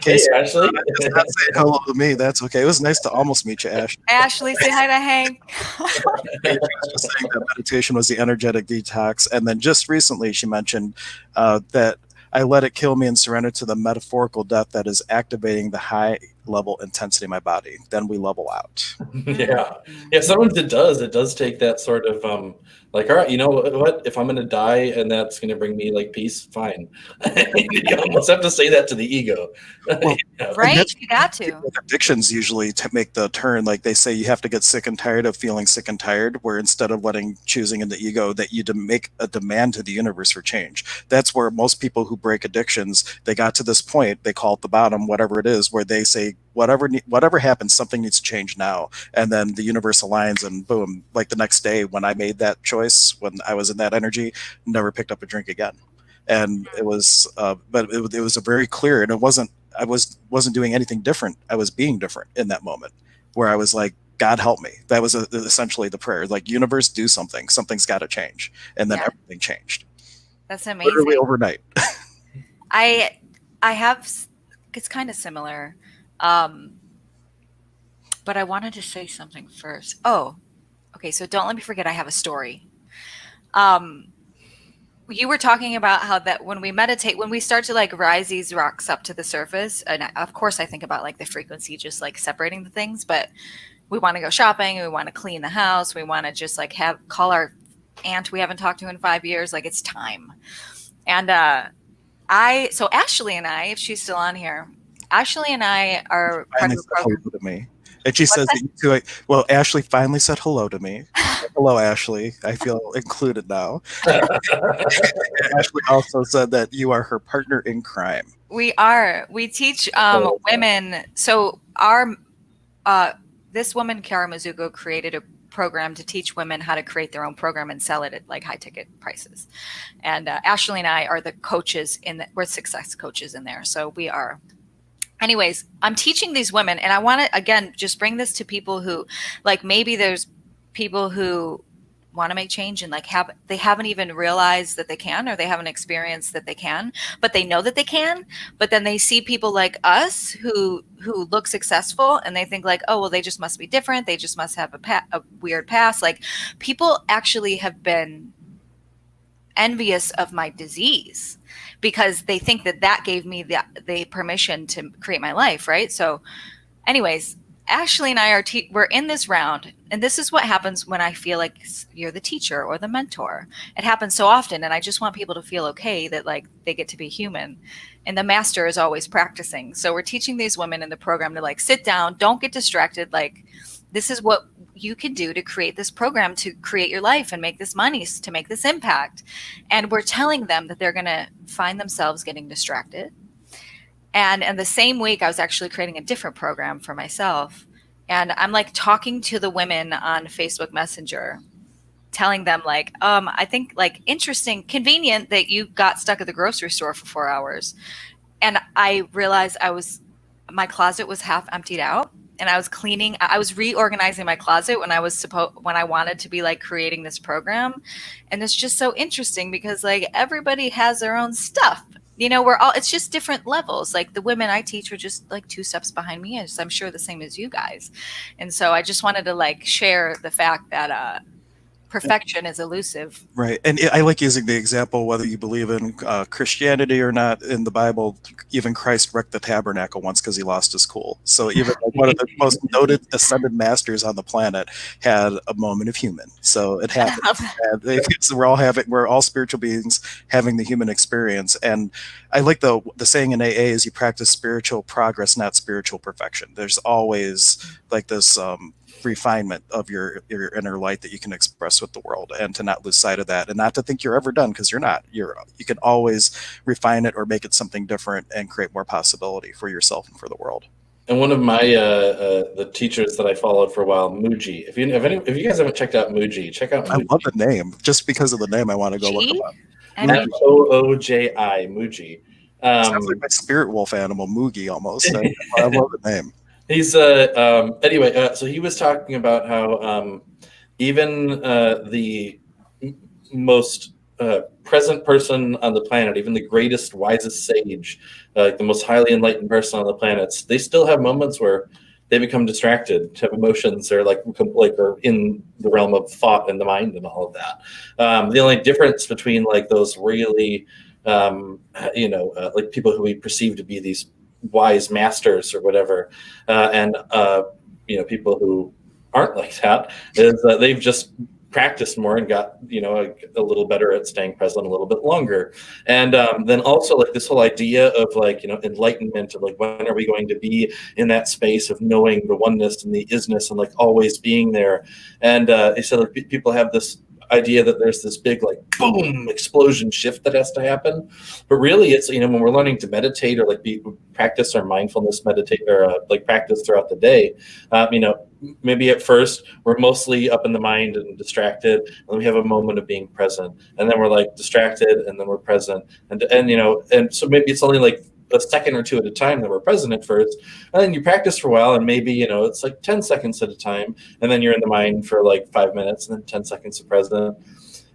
Casey, hey, Ashley. Just not saying hello to me. That's okay. It was nice to almost meet you, Ashley. Ashley, say hi to Hank. She was just saying that meditation was the energetic detox. And then just recently she mentioned that I let it kill me and surrender to the metaphorical death that is activating the high level intensity in my body. Then we level out. Yeah. Sometimes it does take that sort of like, all right, you know what, if I'm going to die and that's going to bring me like peace, fine. You almost have to say that to the ego. Well, right, you got to. Addictions usually make the turn, like they say you have to get sick and tired of feeling sick and tired, where instead of choosing in the ego, that you make a demand to the universe for change. That's where most people who break addictions, they got to this point, they call it the bottom, whatever it is, where they say, whatever happens, something needs to change now. And then the universe aligns, and boom, like the next day when I made that choice, when I was in that energy, never picked up a drink again. And it was but it was a very clear, and I wasn't doing anything different. I was being different in that moment, where I was like, God help me. That was essentially the prayer, like, universe, do something. Something's got to change. And then everything changed. That's amazing. Literally overnight. I have, it's kind of similar. But I wanted to say something first. Oh, okay. So don't let me forget, I have a story. You were talking about how that when we meditate, when we start to like rise these rocks up to the surface, and of course I think about like the frequency, just like separating the things, but we want to go shopping, we want to clean the house, we want to just like call our aunt we haven't talked to in 5 years, like it's time. And So Ashley and I, if she's still on here, Ashley and I are part Finally of a said program. hello to me. And she What's says that you two, well, Ashley finally said hello to me. Hello, Ashley. I feel included now. Ashley also said that you are her partner in crime. We are. We teach women. So this woman, Kiara Mizuko, created a program to teach women how to create their own program and sell it at like high ticket prices. And Ashley and I are the coaches we're success coaches in there. So we are. Anyways, I'm teaching these women, and I want to again just bring this to people who, like, maybe there's people who want to make change and like they haven't even realized that they can, or they haven't experienced that they can, but they know that they can. But then they see people like us who look successful, and they think like, oh well, they just must be different. They just must have a weird past. Like, people actually have been envious of my disease because they think that gave me the permission to create my life, right? So anyways, Ashley and I we're in this round, and this is what happens when I feel like you're the teacher or the mentor. It happens so often, and I just want people to feel okay that like they get to be human, and the master is always practicing. So we're teaching these women in the program to like sit down, don't get distracted, like this is what you can do to create this program, to create your life and make this money, to make this impact. And we're telling them that they're going to find themselves getting distracted. And in the same week, I was actually creating a different program for myself. And I'm like talking to the women on Facebook Messenger, telling them like, I think like interesting, convenient that you got stuck at the grocery store for 4 hours. And I realized my closet was half emptied out, and I was reorganizing my closet when I wanted to be like creating this program. And it's just so interesting because like everybody has their own stuff. It's just different levels. Like the women I teach are just like 2 steps behind me, as I'm sure the same as you guys. And so I just wanted to like share the fact that perfection is elusive. Right. And I like using the example, whether you believe in Christianity or not, in the Bible, even Christ wrecked the tabernacle once because he lost his cool. So even like one of the most noted ascended masters on the planet had a moment of human. So it happens. We're all spiritual beings having the human experience. And I like the saying in AA is you practice spiritual progress, not spiritual perfection. There's always like this refinement of your inner light that you can express with the world, and to not lose sight of that, and not to think you're ever done, because you're not. You can always refine it or make it something different and create more possibility for yourself and for the world. And one of my the teachers that I followed for a while, Muji. If you guys haven't checked out Muji, check out Muji. I love the name. Just because of the name, I want to go look him up. Mooji, Muji. Sounds like my spirit wolf animal, Moogie, almost. I love the name. He's anyway. So he was talking about how even the most present person on the planet, even the greatest, wisest sage, the most highly enlightened person on the planet, they still have moments where they become distracted, have emotions, or like are in the realm of thought and the mind and all of that. The only difference between like those really, like people who we perceive to be these wise masters or whatever, and people who aren't like that is they've just practiced more and got a little better at staying present a little bit longer. And then also like this whole idea of like enlightenment, of like when are we going to be in that space of knowing the oneness and the isness and like always being there. And he said like people have this idea that there's this big like boom explosion shift that has to happen, but really it's when we're learning to meditate or like practice our mindfulness meditate or like practice throughout the day, maybe at first we're mostly up in the mind and distracted, and then we have a moment of being present, and then we're like distracted, and then we're present, and so maybe it's only like a second or two at a time that we're present at first, and then you practice for a while, and maybe it's like 10 seconds at a time, and then you're in the mind for like 5 minutes, and then 10 seconds of present.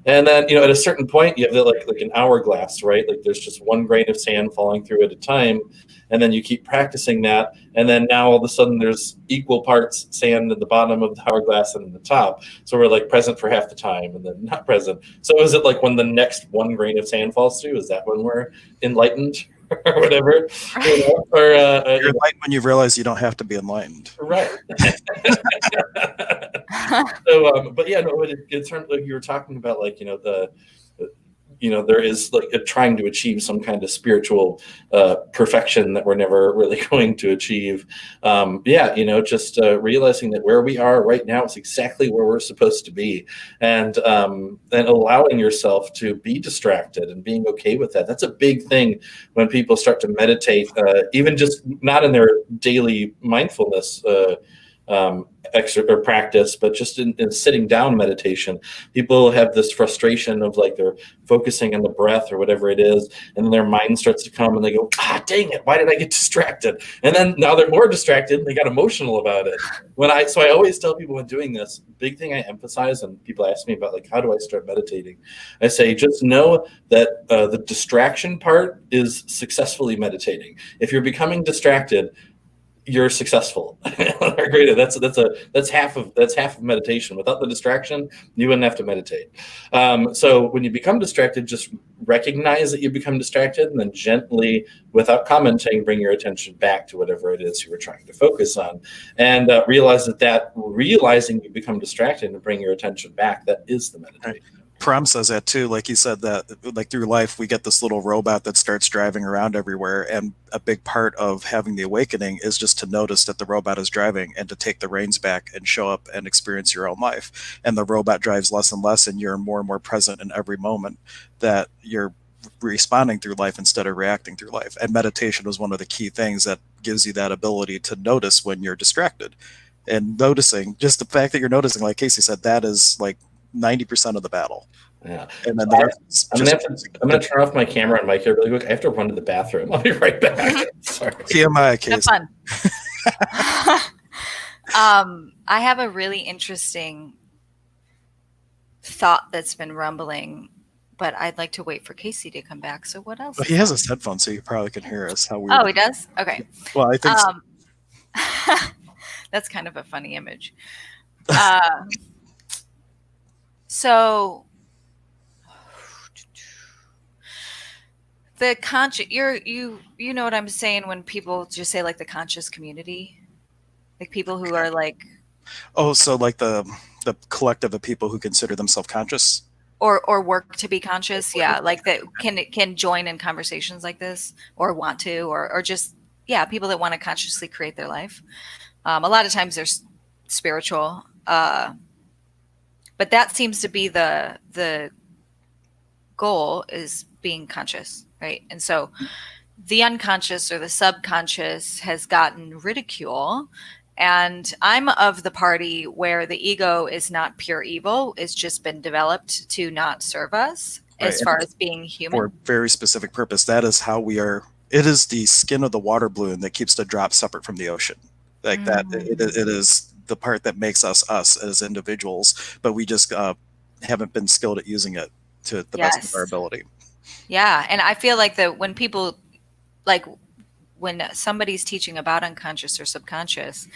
And then at a certain point you have that like an hourglass, right? Like there's just one grain of sand falling through at a time, and then you keep practicing that, and then now all of a sudden there's equal parts sand at the bottom of the hourglass and in the top, so we're like present for half the time and then not present. So is it like when the next one grain of sand falls through, is that when we're enlightened or whatever? Or you're enlightened when you realize you don't have to be enlightened, right? So but yeah, no, in terms of you were talking about like there is like trying to achieve some kind of spiritual perfection that we're never really going to achieve. Just realizing that where we are right now is exactly where we're supposed to be, and allowing yourself to be distracted and being okay with that. That's a big thing when people start to meditate, even just not in their daily mindfulness extra or practice, but just in sitting down meditation. People have this frustration of like they're focusing on the breath or whatever it is, and then their mind starts to come and they go, dang it, why did I get distracted? And then now they're more distracted and they got emotional about it. So I always tell people when doing this, big thing I emphasize, and people ask me about like, how do I start meditating? I say, just know that the distraction part is successfully meditating. If you're becoming distracted, you're successful. That's half of meditation. Without the distraction, you wouldn't have to meditate. So when you become distracted, just recognize that you become distracted, and then gently, without commenting, bring your attention back to whatever it is you were trying to focus on, and realize that realizing you become distracted and bring your attention back, that is the meditation. Right. Pram says that too. Like he said that like through life, we get this little robot that starts driving around everywhere. And a big part of having the awakening is just to notice that the robot is driving and to take the reins back and show up and experience your own life. And the robot drives less and less, and you're more and more present in every moment that you're responding through life instead of reacting through life. And meditation is one of the key things that gives you that ability to notice when you're distracted. And noticing, just the fact that you're noticing, like Casey said, that is like 90% of the battle. Yeah. And then I'm gonna turn off my camera and mic here really quick. I have to run to the bathroom. I'll be right back. Sorry. TMI, Casey. Have fun. I have a really interesting thought that's been rumbling, but I'd like to wait for Casey to come back. So what else? Well, he has his headphones, so you probably can hear us. How weird. Oh, he does? Okay. Well, I think so. That's kind of a funny image. So the conscious, you know what I'm saying when people just say like the conscious community, like people who are like, so like the collective of people who consider themselves conscious or work to be conscious, like that can join in conversations like this or want to, or just people that want to consciously create their life. A lot of times they're spiritual. But that seems to be the goal, is being conscious, right? And so the unconscious or the subconscious has gotten ridicule. And I'm of the party where the ego is not pure evil. It's just been developed to not serve us as far as being human. For a very specific purpose. That is how we are. It is the skin of the water balloon that keeps the drop separate from the ocean. Like that, it is the part that makes us as individuals, but we just haven't been skilled at using it to the best of our ability. Yeah. And I feel like that when people, like when somebody's teaching about unconscious or subconscious,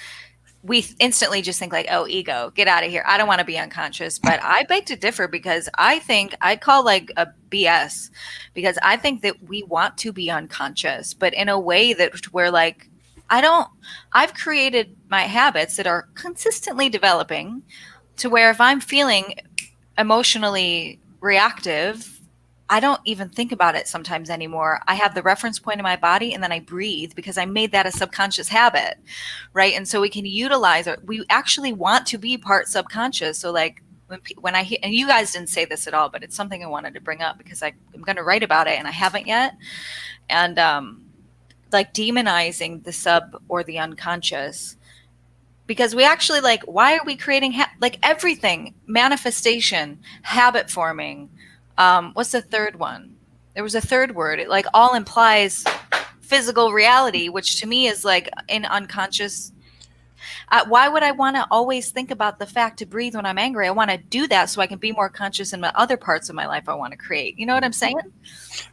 we instantly just think like, oh, ego, get out of here. I don't want to be unconscious. But I beg to differ, because I think I call like a BS, because I think that we want to be unconscious, but in a way that we're like, I've created my habits that are consistently developing to where if I'm feeling emotionally reactive, I don't even think about it sometimes anymore. I have the reference point in my body and then I breathe, because I made that a subconscious habit, right? And so we can utilize it. We actually want to be part subconscious. So like when I hear, and you guys didn't say this at all, but it's something I wanted to bring up because I'm going to write about it and I haven't yet. And, like demonizing the sub or the unconscious, because we actually like, why are we creating like everything, manifestation, habit forming, what's the third one? There was a third word. It like all implies physical reality, which to me is like in unconscious. Why would I want to always think about the fact to breathe when I'm angry? I want to do that so I can be more conscious in my other parts of my life I want to create. You know what I'm saying?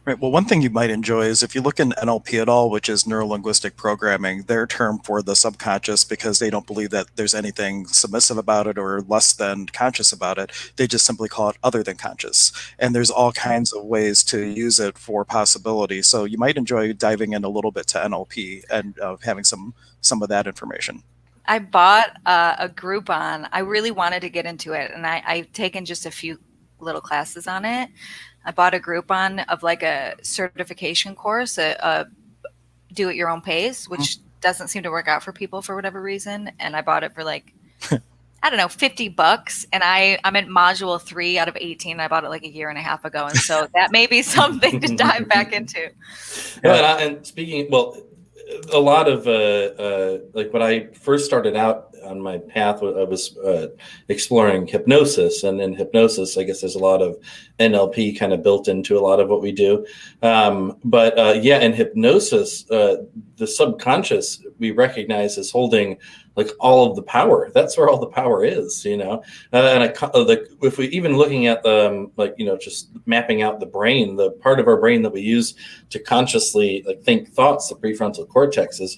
Right. Well, one thing you might enjoy is if you look in NLP at all, which is neuro-linguistic programming, their term for the subconscious, because they don't believe that there's anything submissive about it or less than conscious about it, they just simply call it other than conscious. And there's all kinds of ways to use it for possibility. So you might enjoy diving in a little bit to NLP and having some of that information. I bought a Groupon. I really wanted to get into it, and I've taken just a few little classes on it. I bought a Groupon of like a certification course, a do at your own pace, which doesn't seem to work out for people for whatever reason. And I bought it for like, I don't know, $50. And I'm at module 3 out of 18. I bought it like a year and a half ago. And so that may be something to dive back into. Yeah. And speaking, well, a lot of like when I first started out on my path, I was exploring hypnosis, and in hypnosis, I guess there's a lot of NLP kind of built into a lot of what we do. But yeah, in hypnosis, the subconscious we recognize as holding like all of the power. That's where all the power is, you know. Like if we even looking at the like, you know, just mapping out the brain, the part of our brain that we use to consciously like think thoughts, the prefrontal cortex, is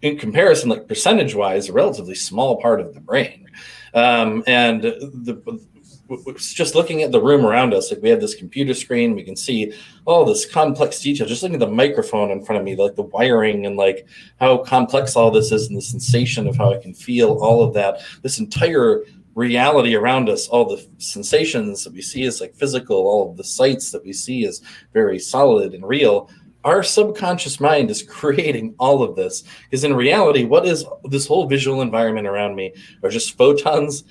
in comparison, like percentage wise, a relatively small part of the brain. And just looking at the room around us, like we have this computer screen, we can see all this complex detail. Just looking at the microphone in front of me, like the wiring and like how complex all this is, and the sensation of how I can feel all of that. This entire reality around us, all the sensations that we see as like physical, all of the sights that we see as very solid and real. Our subconscious mind is creating all of this, because in reality, what is this whole visual environment around me are just photons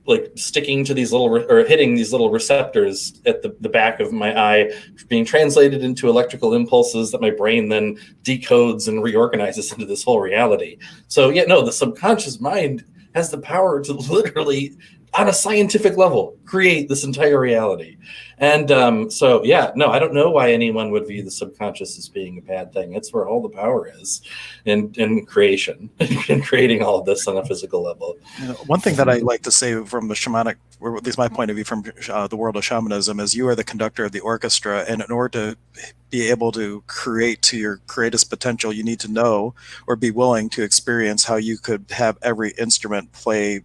like sticking to these little or hitting these little receptors at the back of my eye, being translated into electrical impulses that my brain then decodes and reorganizes into this whole reality. So yeah, no, the subconscious mind has the power to literally, on a scientific level, create this entire reality. And so, yeah, no, I don't know why anyone would view the subconscious as being a bad thing. It's where all the power is in creation and creating all of this on a physical level. You know, one thing that I like to say from the shamanic, or at least my point of view from the world of shamanism, is you are the conductor of the orchestra. And in order to be able to create to your greatest potential, you need to know or be willing to experience how you could have every instrument play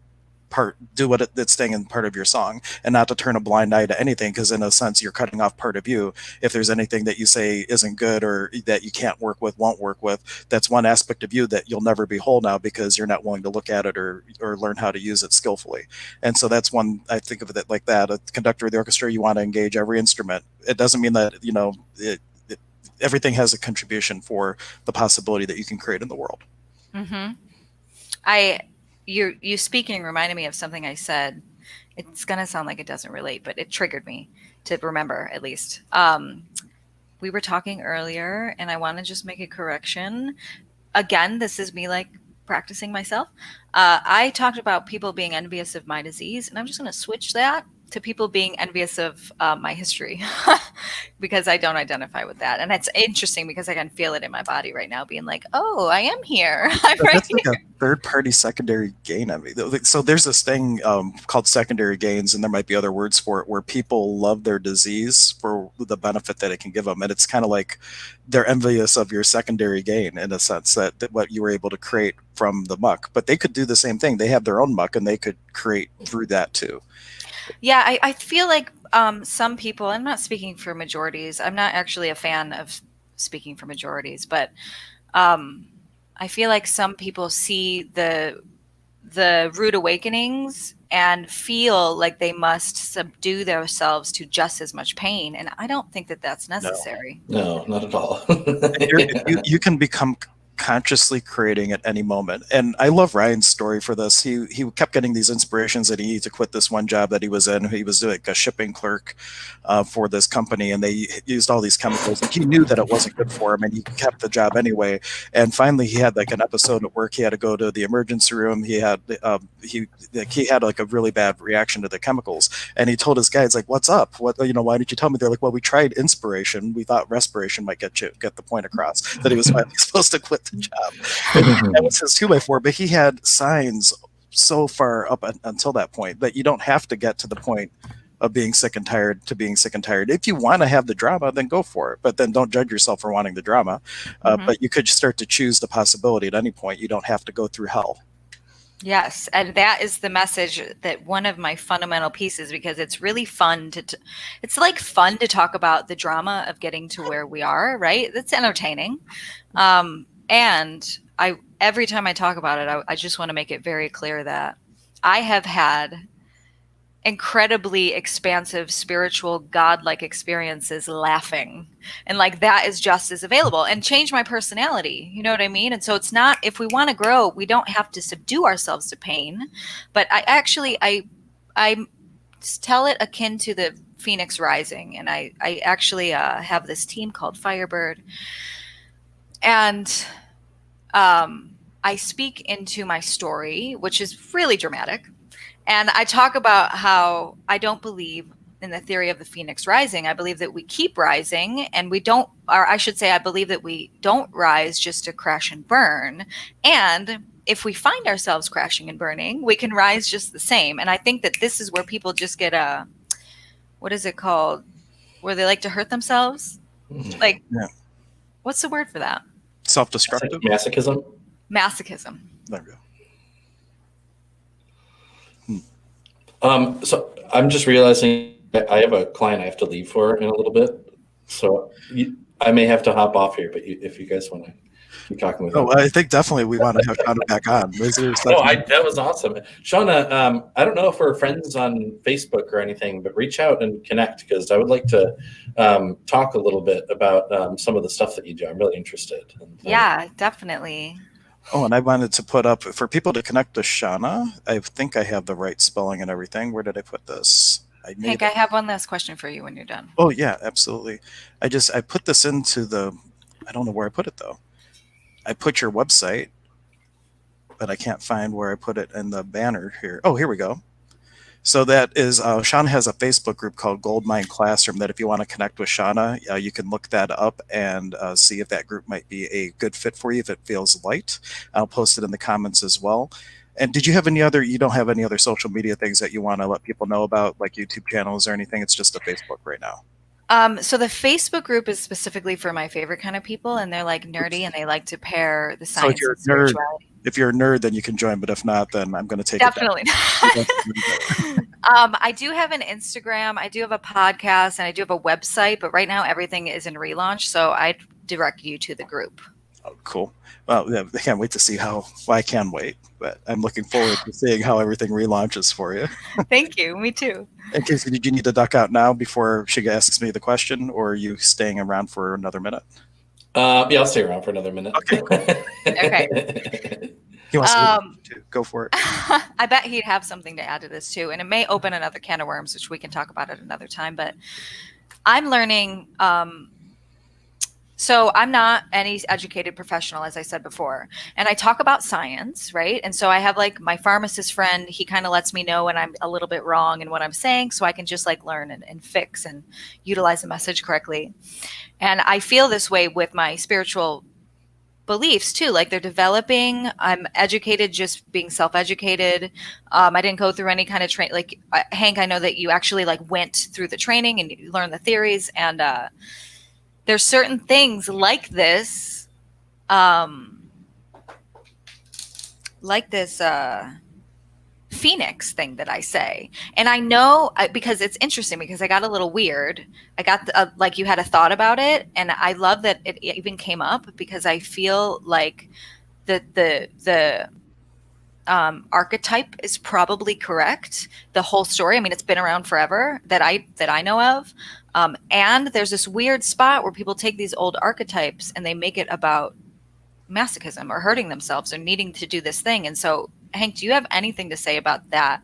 do what it's staying in part of your song, and not to turn a blind eye to anything, because in a sense you're cutting off part of you. If there's anything that you say isn't good or that you can't work with, won't work with, that's one aspect of you that you'll never be whole now, because you're not willing to look at it or learn how to use it skillfully. And so that's one, I think of it like that. A conductor of the orchestra, you want to engage every instrument. It doesn't mean that, you know, everything has a contribution for the possibility that you can create in the world. Mm-hmm. You speaking reminded me of something I said. It's going to sound like it doesn't relate, but it triggered me to remember, at least. We were talking earlier, and I want to just make a correction. Again, this is me like practicing myself. I talked about people being envious of my disease, and I'm just going to switch that to people being envious of my history because I don't identify with that. And it's interesting because I can feel it in my body right now, being like, oh, I am here. I'm right That's here. like a third-party secondary gain. I mean, so there's this thing called secondary gains, and there might be other words for it, where people love their disease for the benefit that it can give them. And it's kind of like they're envious of your secondary gain, in a sense, that what you were able to create from the muck. But they could do the same thing. They have their own muck, and they could create through that too. Yeah, I feel like some people, I'm not speaking for majorities. I'm not actually a fan of speaking for majorities, but I feel like some people see the rude awakenings and feel like they must subdue themselves to just as much pain. And I don't think that that's necessary. No, not at all. You can become consciously creating at any moment. And I love Ryan's story for this. He kept getting these inspirations that he needed to quit this one job that he was in. He was doing a shipping clerk for this company, and they used all these chemicals. And he knew that it wasn't good for him, and he kept the job anyway. And finally, he had like an episode at work. He had to go to the emergency room. He had like a really bad reaction to the chemicals, and he told his guys, like, "What's up? Why didn't you tell me?" They're like, "Well, we tried inspiration. We thought respiration might get the point across that he was finally supposed to quit the job." That was his 2x4, but he had signs so far up until that point that you don't have to get to the point of being sick and tired to being sick and tired. If you want to have the drama, then go for it, but then don't judge yourself for wanting the drama. But you could start to choose the possibility at any point. You don't have to go through hell. Yes, and that is the message, that one of my fundamental pieces, because it's really fun it's like fun to talk about the drama of getting to where we are, right? It's entertaining. And every time I talk about it, I just want to make it very clear that I have had incredibly expansive, spiritual, godlike experiences laughing. And like that is just as available, and change my personality. You know what I mean? And so it's not, if we want to grow, we don't have to subdue ourselves to pain. But I tell it akin to the Phoenix Rising. And I actually have this team called Firebird. And I speak into my story, which is really dramatic. And I talk about how I don't believe in the theory of the Phoenix Rising. I believe that we keep rising, and we don't, or I should say, I believe that we don't rise just to crash and burn. And if we find ourselves crashing and burning, we can rise just the same. And I think that this is where people just get what is it called? Where they like to hurt themselves? Like, what's the word for that? Self-destructive? Masochism? Masochism. There we go. So I'm just realizing I have a client I have to leave for in a little bit. So I may have to hop off here, but if you guys want to keep talking with me. I think definitely we want to have Shawna back on. That was awesome. Shawna, I don't know if we're friends on Facebook or anything, but reach out and connect, because I would like to talk a little bit about some of the stuff that you do. I'm really interested. Yeah, definitely. Oh, and I wanted to put up, for people to connect to Shawna, I think I have the right spelling and everything. Where did I put this? Hank, I have one last question for you when you're done. Oh, yeah, absolutely. I put this into I don't know where I put it, though. I put your website, but I can't find where I put it in the banner here. Oh, here we go. So that is, Shawna has a Facebook group called Goldmine Classroom that if you want to connect with Shawna, you can look that up and see if that group might be a good fit for you, if it feels light. I'll post it in the comments as well. And did you have you don't have any other social media things that you want to let people know about, like YouTube channels or anything? It's just a Facebook right now. So the Facebook group is specifically for my favorite kind of people, and they're like nerdy and they like to pair the science and spirituality. If you're a nerd, then you can join, but if not, then I'm going to take definitely it I do have an Instagram, I do have a podcast, and I do have a website, but right now everything is in relaunch, so I'd direct you to the group. Oh, cool. Well, yeah, I can't wait to see I can wait, but I'm looking forward to seeing how everything relaunches for you. Thank you. Me too. And Casey, did you need to duck out now before she asks me the question, or are you staying around for another minute? Yeah, I'll stay around for another minute. Okay. Okay. He wants to go for it. I bet he'd have something to add to this too, and it may open another can of worms, which we can talk about at another time. But I'm learning. So I'm not any educated professional, as I said before, and I talk about science, right? And so I have like my pharmacist friend. He kind of lets me know when I'm a little bit wrong in what I'm saying, so I can just like learn and fix and utilize the message correctly. And I feel this way with my spiritual beliefs too, like they're developing. I'm educated, just being self-educated. I didn't go through any kind of training. Like Hank, I know that you actually like went through the training and you learned the theories, and there's certain things like this Phoenix thing that I say. And I know because it's interesting, because I got a little weird. I got like you had a thought about it, and I love that it even came up, because I feel like the archetype is probably correct. The whole story, I mean, it's been around forever that I know of. And there's this weird spot where people take these old archetypes and they make it about masochism or hurting themselves or needing to do this thing. And so, Hank, do you have anything to say about that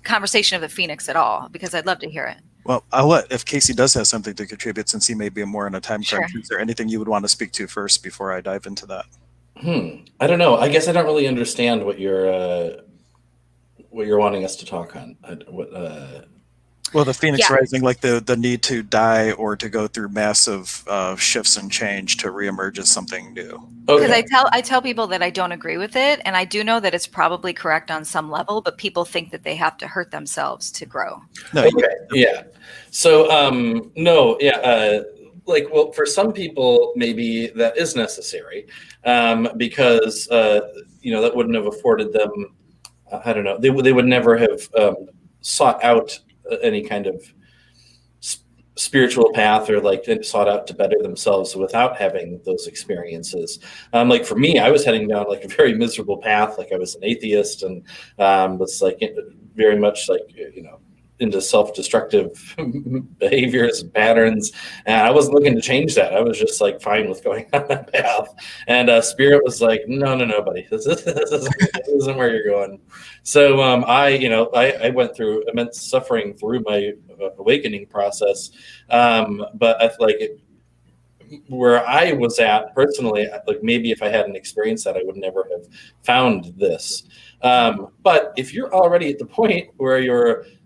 conversation of the Phoenix at all? Because I'd love to hear it. Well, I'll if Casey does have something to contribute, since he may be more in a time crunch. Sure. Is there anything you would want to speak to first before I dive into that? I don't know. I guess I don't really understand what you're wanting us to talk on. Well, the Phoenix Rising, like the need to die or to go through massive shifts and change to reemerge as something new. Because I tell people that I don't agree with it, and I do know that it's probably correct on some level, but people think that they have to hurt themselves to grow. No, okay. Yeah. So no, yeah. Like, well, for some people, maybe that is necessary, because that wouldn't have afforded them. I don't know. They would never have sought out any kind of spiritual path, or like sought out to better themselves without having those experiences. Like for me, I was heading down like a very miserable path. Like I was an atheist and was like very much like into self-destructive behaviors and patterns, and I wasn't looking to change that. I was just like fine with going on that path. And Spirit was like, no, buddy, this isn't where you're going. So I went through immense suffering through my awakening process, but I feel like where I was at personally, like maybe if I hadn't experienced that, I would never have found this. But if you're already at the point where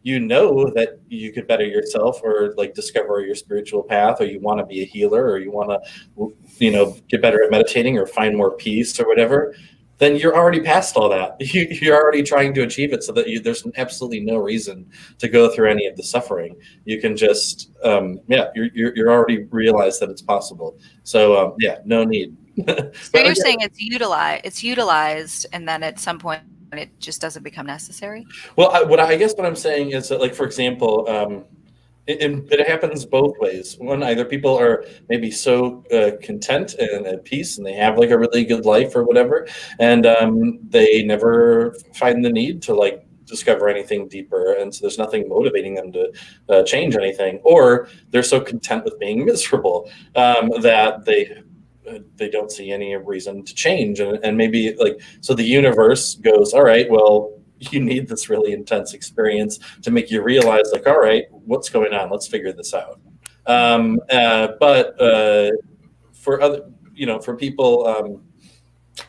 that you could better yourself, or like discover your spiritual path, or you want to be a healer, or you want to, get better at meditating or find more peace or whatever, then you're already past all that. You're already trying to achieve it, so that there's absolutely no reason to go through any of the suffering. You can just, you're already realized that it's possible. So no need. So you're saying it's utilized, and then at some point it just doesn't become necessary? Well, I guess what I'm saying is that, like, for example, it happens both ways. One, either people are maybe so content and at peace, and they have like a really good life or whatever, and they never find the need to like discover anything deeper, and so there's nothing motivating them to change anything, or they're so content with being miserable that they don't see any reason to change, and maybe like, so the universe goes, all right, well, you need this really intense experience to make you realize, like, all right, what's going on? Let's figure this out. But for people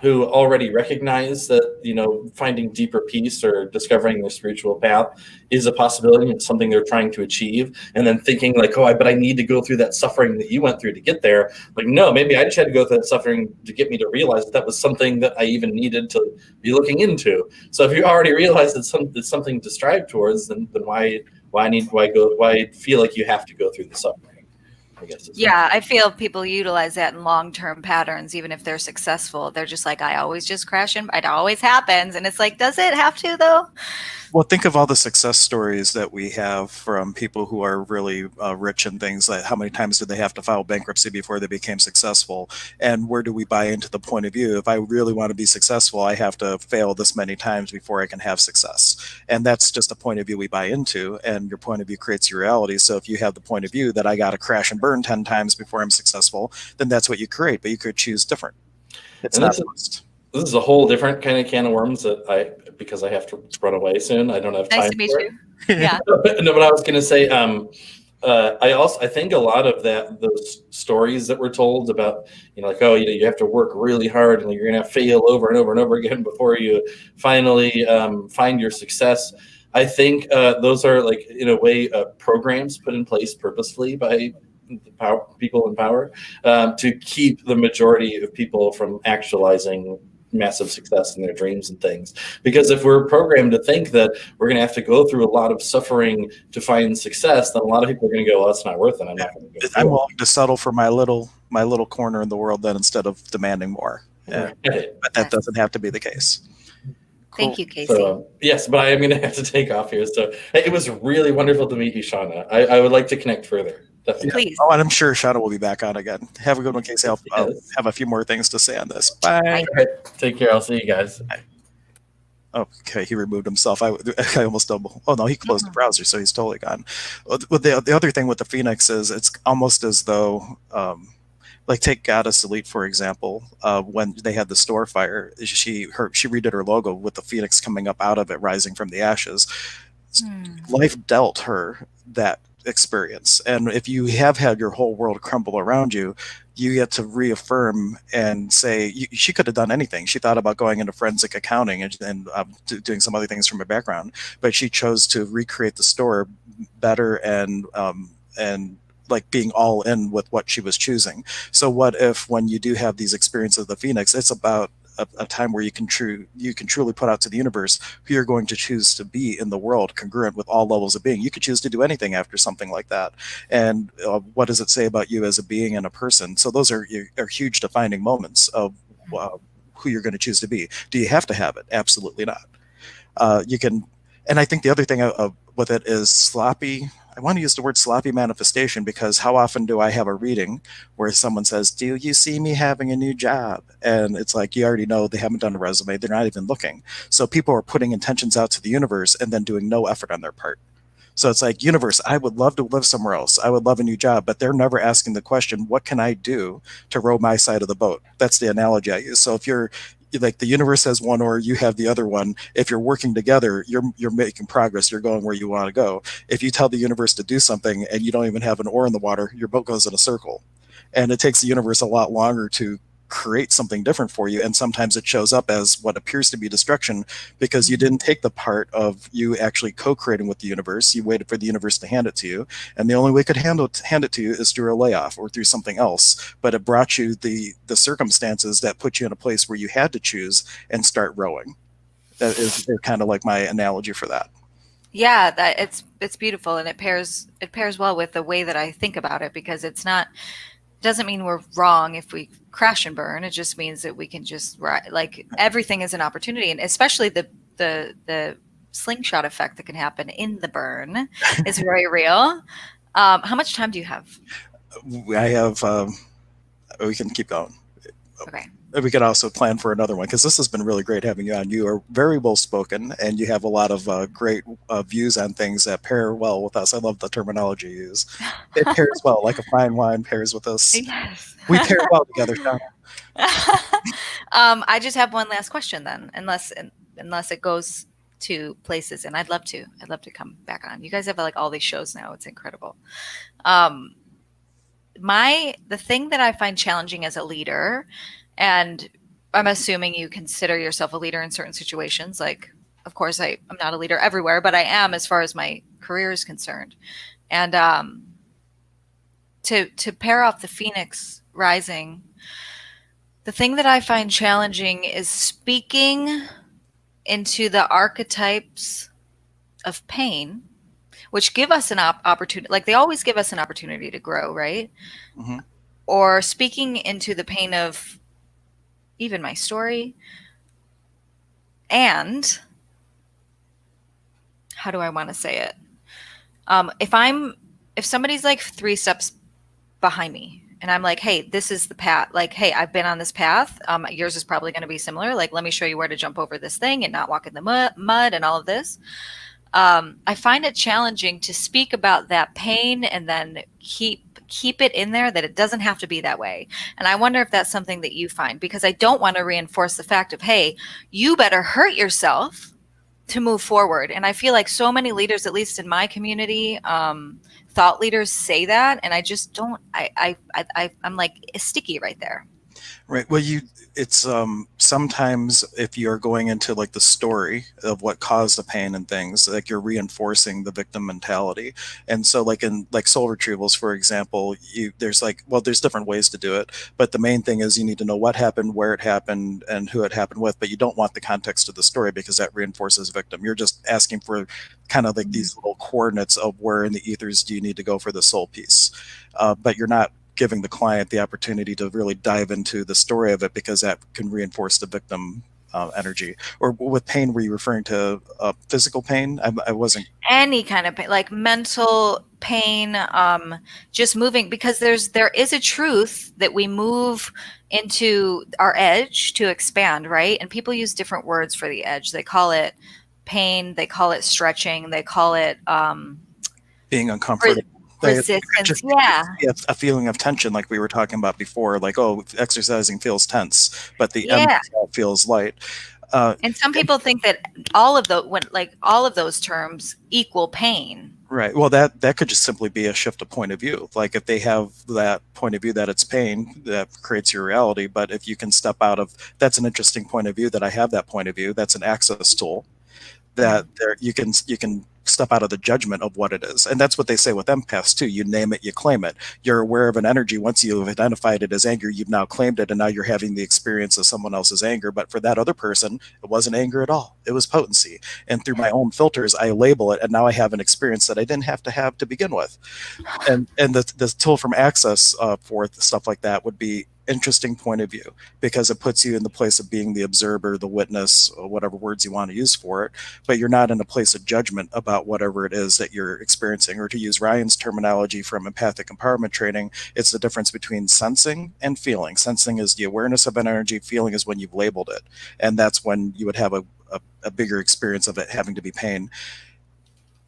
who already recognize that, finding deeper peace or discovering their spiritual path is a possibility, it's something they're trying to achieve, and then thinking like, but I need to go through that suffering that you went through to get there. Like, no, maybe I just had to go through that suffering to get me to realize that was something that I even needed to be looking into. So if you already realize that it's something to strive towards, then why feel like you have to go through the suffering? I guess. I feel people utilize that in long-term patterns, even if they're successful. They're just like, I always just crash and it always happens. And it's like, does it have to though? Well, think of all the success stories that we have from people who are really rich and things. Like, how many times did they have to file bankruptcy before they became successful? And where do we buy into the point of view? If I really want to be successful, I have to fail this many times before I can have success. And that's just a point of view we buy into, and your point of view creates your reality. So if you have the point of view that I got to crash and burn 10 times before I'm successful, then that's what you create, but you could choose different. It's not forced. This is a whole different kind of can of worms because I have to run away soon. I don't have time. Nice to meet you. Yeah. No, but I was going to say, I think a lot of those stories that we're told about, like, you have to work really hard and you're going to fail over and over and over again before you finally find your success. I think those are, like, in a way, programs put in place purposefully by people in power to keep the majority of people from actualizing massive success in their dreams and things. Because if we're programmed to think that we're going to have to go through a lot of suffering to find success, then a lot of people are going to go, well, that's not worth it. I'm not going to go. I'm willing to settle for my little corner in the world then, instead of demanding more. Right. But that doesn't have to be the case. Cool. Thank you, Casey. So, yes, but I am going to have to take off here. So it was really wonderful to meet you, Shawna. I would like to connect further. Definitely. Please. Oh, and I'm sure Shawna will be back on again. Have a good one, Casey. I'll have a few more things to say on this. Bye. All right. Take care. I'll see you guys. Okay, he removed himself. I almost double. Oh no, he closed the browser, so he's totally gone. The other thing with the Phoenix is it's almost as though, like, take Goddess Elite for example. When they had the store fire, she redid her logo with the Phoenix coming up out of it, rising from the ashes. Life dealt her that experience, and if you have had your whole world crumble around you, you get to reaffirm and say she could have done anything. She thought about going into forensic accounting and doing some other things from her background, but she chose to recreate the store better and like being all in with what she was choosing. So what if, when you do have these experiences of the Phoenix, it's about a time where you can truly put out to the universe who you're going to choose to be in the world, congruent with all levels of being. You could choose to do anything after something like that. And what does it say about you as a being and a person? So those are huge defining moments of who you're going to choose to be. Do you have to have it? Absolutely not. You can, and I think the other thing with it is sloppy. I want to use the word sloppy manifestation, because how often do I have a reading where someone says, do you see me having a new job? And it's like, you already know they haven't done a resume. They're not even looking. So people are putting intentions out to the universe and then doing no effort on their part. So it's like, universe, I would love to live somewhere else. I would love a new job, but they're never asking the question, what can I do to row my side of the boat? That's the analogy I use. So if you're like, the universe has one oar, you have the other one. If you're working together, you're making progress. You're going where you want to go. If you tell the universe to do something and you don't even have an oar in the water, your boat goes in a circle. And it takes the universe a lot longer to create something different for you, and sometimes it shows up as what appears to be destruction because you didn't take the part of you actually co-creating with the universe. You waited for the universe to hand it to you, and the only way it could hand it to you is through a layoff or through something else. But it brought you the circumstances that put you in a place where you had to choose and start rowing. That is kind of like my analogy for that. Yeah, that it's beautiful, and it pairs well with the way that I think about it, because it's not, doesn't mean we're wrong if we crash and burn. It just means that we can just, like, everything is an opportunity, and especially the slingshot effect that can happen in the burn is very real. How much time do you have? I have. We can keep going. Okay. We could also plan for another one, because this has been really great having you on. You are very well spoken, and you have a lot of great views on things that pair well with us. I love the terminology you use. It pairs well, like a fine wine pairs with us. Yes. We pair well together, Shawna. I just have one last question then, unless it goes to places, and I'd love to come back on. You guys have like all these shows now. It's incredible. The thing that I find challenging as a leader, and I'm assuming you consider yourself a leader in certain situations. Like, of course, I'm not a leader everywhere, but I am as far as my career is concerned. And to pair off the Phoenix rising, the thing that I find challenging is speaking into the archetypes of pain, which give us an opportunity. Like, they always give us an opportunity to grow, right? Mm-hmm. Or speaking into the pain of even my story. And how do I want to say it? If somebody's like 3 steps behind me and I'm like, hey, this is the path. Like, hey, I've been on this path. Yours is probably going to be similar. Like, let me show you where to jump over this thing and not walk in the mud and all of this. I find it challenging to speak about that pain and then keep it in there, that it doesn't have to be that way. And I wonder if that's something that you find, because I don't want to reinforce the fact of, hey, you better hurt yourself to move forward. And I feel like so many leaders, at least in my community, thought leaders say that, and I just don't. I'm like sticky right there. Right. Well, it's sometimes if you're going into like the story of what caused the pain and things, like, you're reinforcing the victim mentality. And so, like, in like soul retrievals, for example, there's different ways to do it, but the main thing is you need to know what happened, where it happened, and who it happened with. But you don't want the context of the story, because that reinforces victim. You're just asking for kind of like these little coordinates of where in the ethers do you need to go for the soul piece, but you're not giving the client the opportunity to really dive into the story of it, because that can reinforce the victim energy. Or with pain, were you referring to physical pain? I wasn't. Any kind of pain, like mental pain, just moving, because there is a truth that we move into our edge to expand, right? And people use different words for the edge. They call it pain, they call it stretching, they call it Being uncomfortable. Resistance. Yeah. A feeling of tension, like we were talking about before, like, oh, exercising feels tense, but the Yeah. end feels light. And some people think that all of those terms equal pain. Right. Well, that could just simply be a shift of point of view. Like, if they have that point of view that it's pain, that creates your reality. But if you can step out of, that's an interesting point of view, that I have that point of view. That's an access tool that there you can step out of the judgment of what it is. And that's what they say with empaths too. You name it, you claim it. You're aware of an energy. Once you've identified it as anger, you've now claimed it, and now you're having the experience of someone else's anger. But for that other person, it wasn't anger at all. It was potency. And through my own filters, I label it, and now I have an experience that I didn't have to begin with. And the tool from Access for stuff like that would be interesting point of view, because it puts you in the place of being the observer, the witness, or whatever words you want to use for it, but you're not in a place of judgment about whatever it is that you're experiencing. Or to use Ryan's terminology from empathic empowerment training, it's the difference between sensing and feeling. Sensing is the awareness of an energy, feeling is when you've labeled it, and that's when you would have a bigger experience of it having to be pain.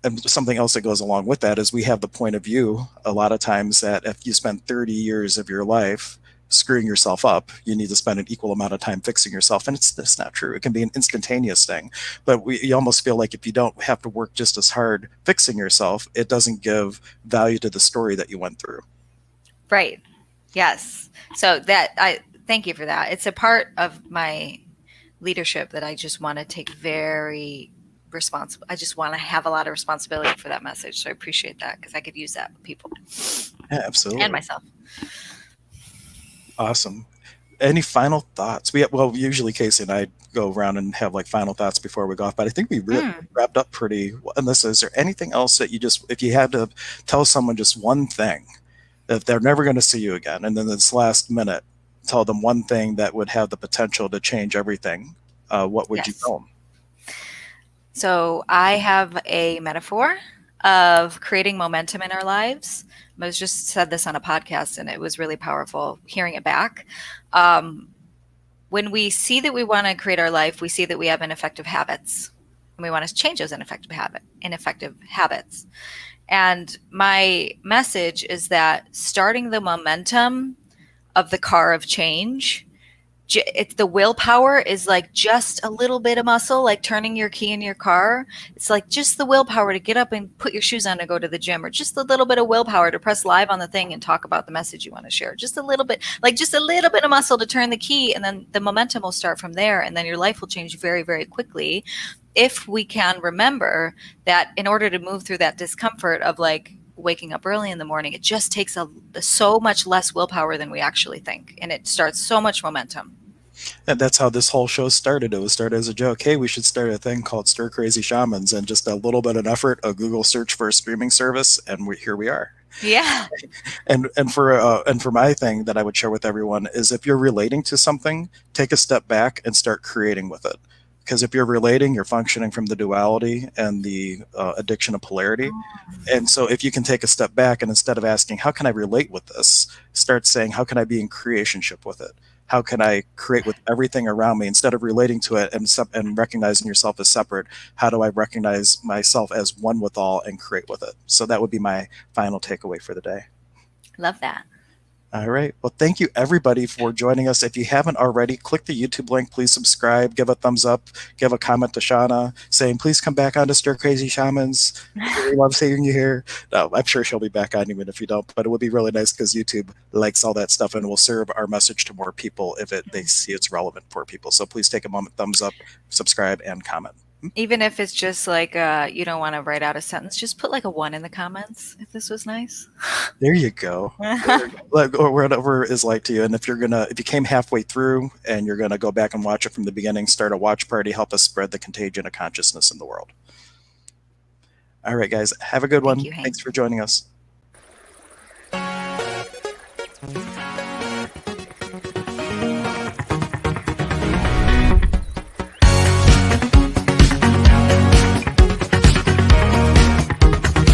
and something else that goes along with that is we have the point of view a lot of times that if you spend 30 years of your life screwing yourself up, you need to spend an equal amount of time fixing yourself. And it's not true. It can be an instantaneous thing. But you almost feel like if you don't have to work just as hard fixing yourself, it doesn't give value to the story that you went through. Right. Yes. So I thank you for that. It's a part of my leadership that I just want to take very responsible. I just want to have a lot of responsibility for that message. So I appreciate that because I could use that with people. Yeah, absolutely. And myself. Awesome. Any final thoughts? Usually Casey and I go around and have like final thoughts before we go off, but I think we really wrapped up pretty well. And is there anything else that if you had to tell someone just one thing that they're never going to see you again, and then this last minute, tell them one thing that would have the potential to change everything, what would you tell them? So I have a metaphor of creating momentum in our lives. I was just said this on a podcast and it was really powerful hearing it back. When we see that we want to create our life, we see that we have ineffective habits and we want to change those ineffective habits. And my message is that starting the momentum of the car of change, the willpower is like just a little bit of muscle, like turning your key in your car. It's like just the willpower to get up and put your shoes on to go to the gym, or just a little bit of willpower to press live on the thing and talk about the message you want to share. Just a little bit of muscle to turn the key, and then the momentum will start from there, and then your life will change very, very quickly. If we can remember that in order to move through that discomfort of like waking up early in the morning, it just takes so much less willpower than we actually think, and it starts so much momentum. And that's how this whole show started. It was started as a joke. Hey, we should start a thing called Stir Crazy Shamans, and just a little bit of effort, a Google search for a streaming service, and here we are. Yeah. And for my thing that I would share with everyone is, if you're relating to something, take a step back and start creating with it. Because if you're relating, you're functioning from the duality and the addiction of polarity. And so if you can take a step back and instead of asking, how can I relate with this, start saying, how can I be in creationship with it? How can I create with everything around me? Instead of relating to it and recognizing yourself as separate, how do I recognize myself as one with all and create with it? So that would be my final takeaway for the day. Love that. All right. Well, thank you, everybody, for joining us. If you haven't already, click the YouTube link. Please subscribe, give a thumbs up, give a comment to Shawna saying, please come back on to Stir Crazy Shamans. We love seeing you here. No, I'm sure she'll be back on even if you don't, but it would be really nice because YouTube likes all that stuff and will serve our message to more people if they see it's relevant for people. So please take a moment, thumbs up, subscribe, and comment. Even if it's just like you don't want to write out a sentence, just put like a 1 in the comments if this was nice. There you go. Or whatever is like to you. And if you came halfway through and you're gonna go back and watch it from the beginning, start a watch party, help us spread the contagion of consciousness in the world. All right, guys, have a good one. Thank you, Hank. Thanks for joining us.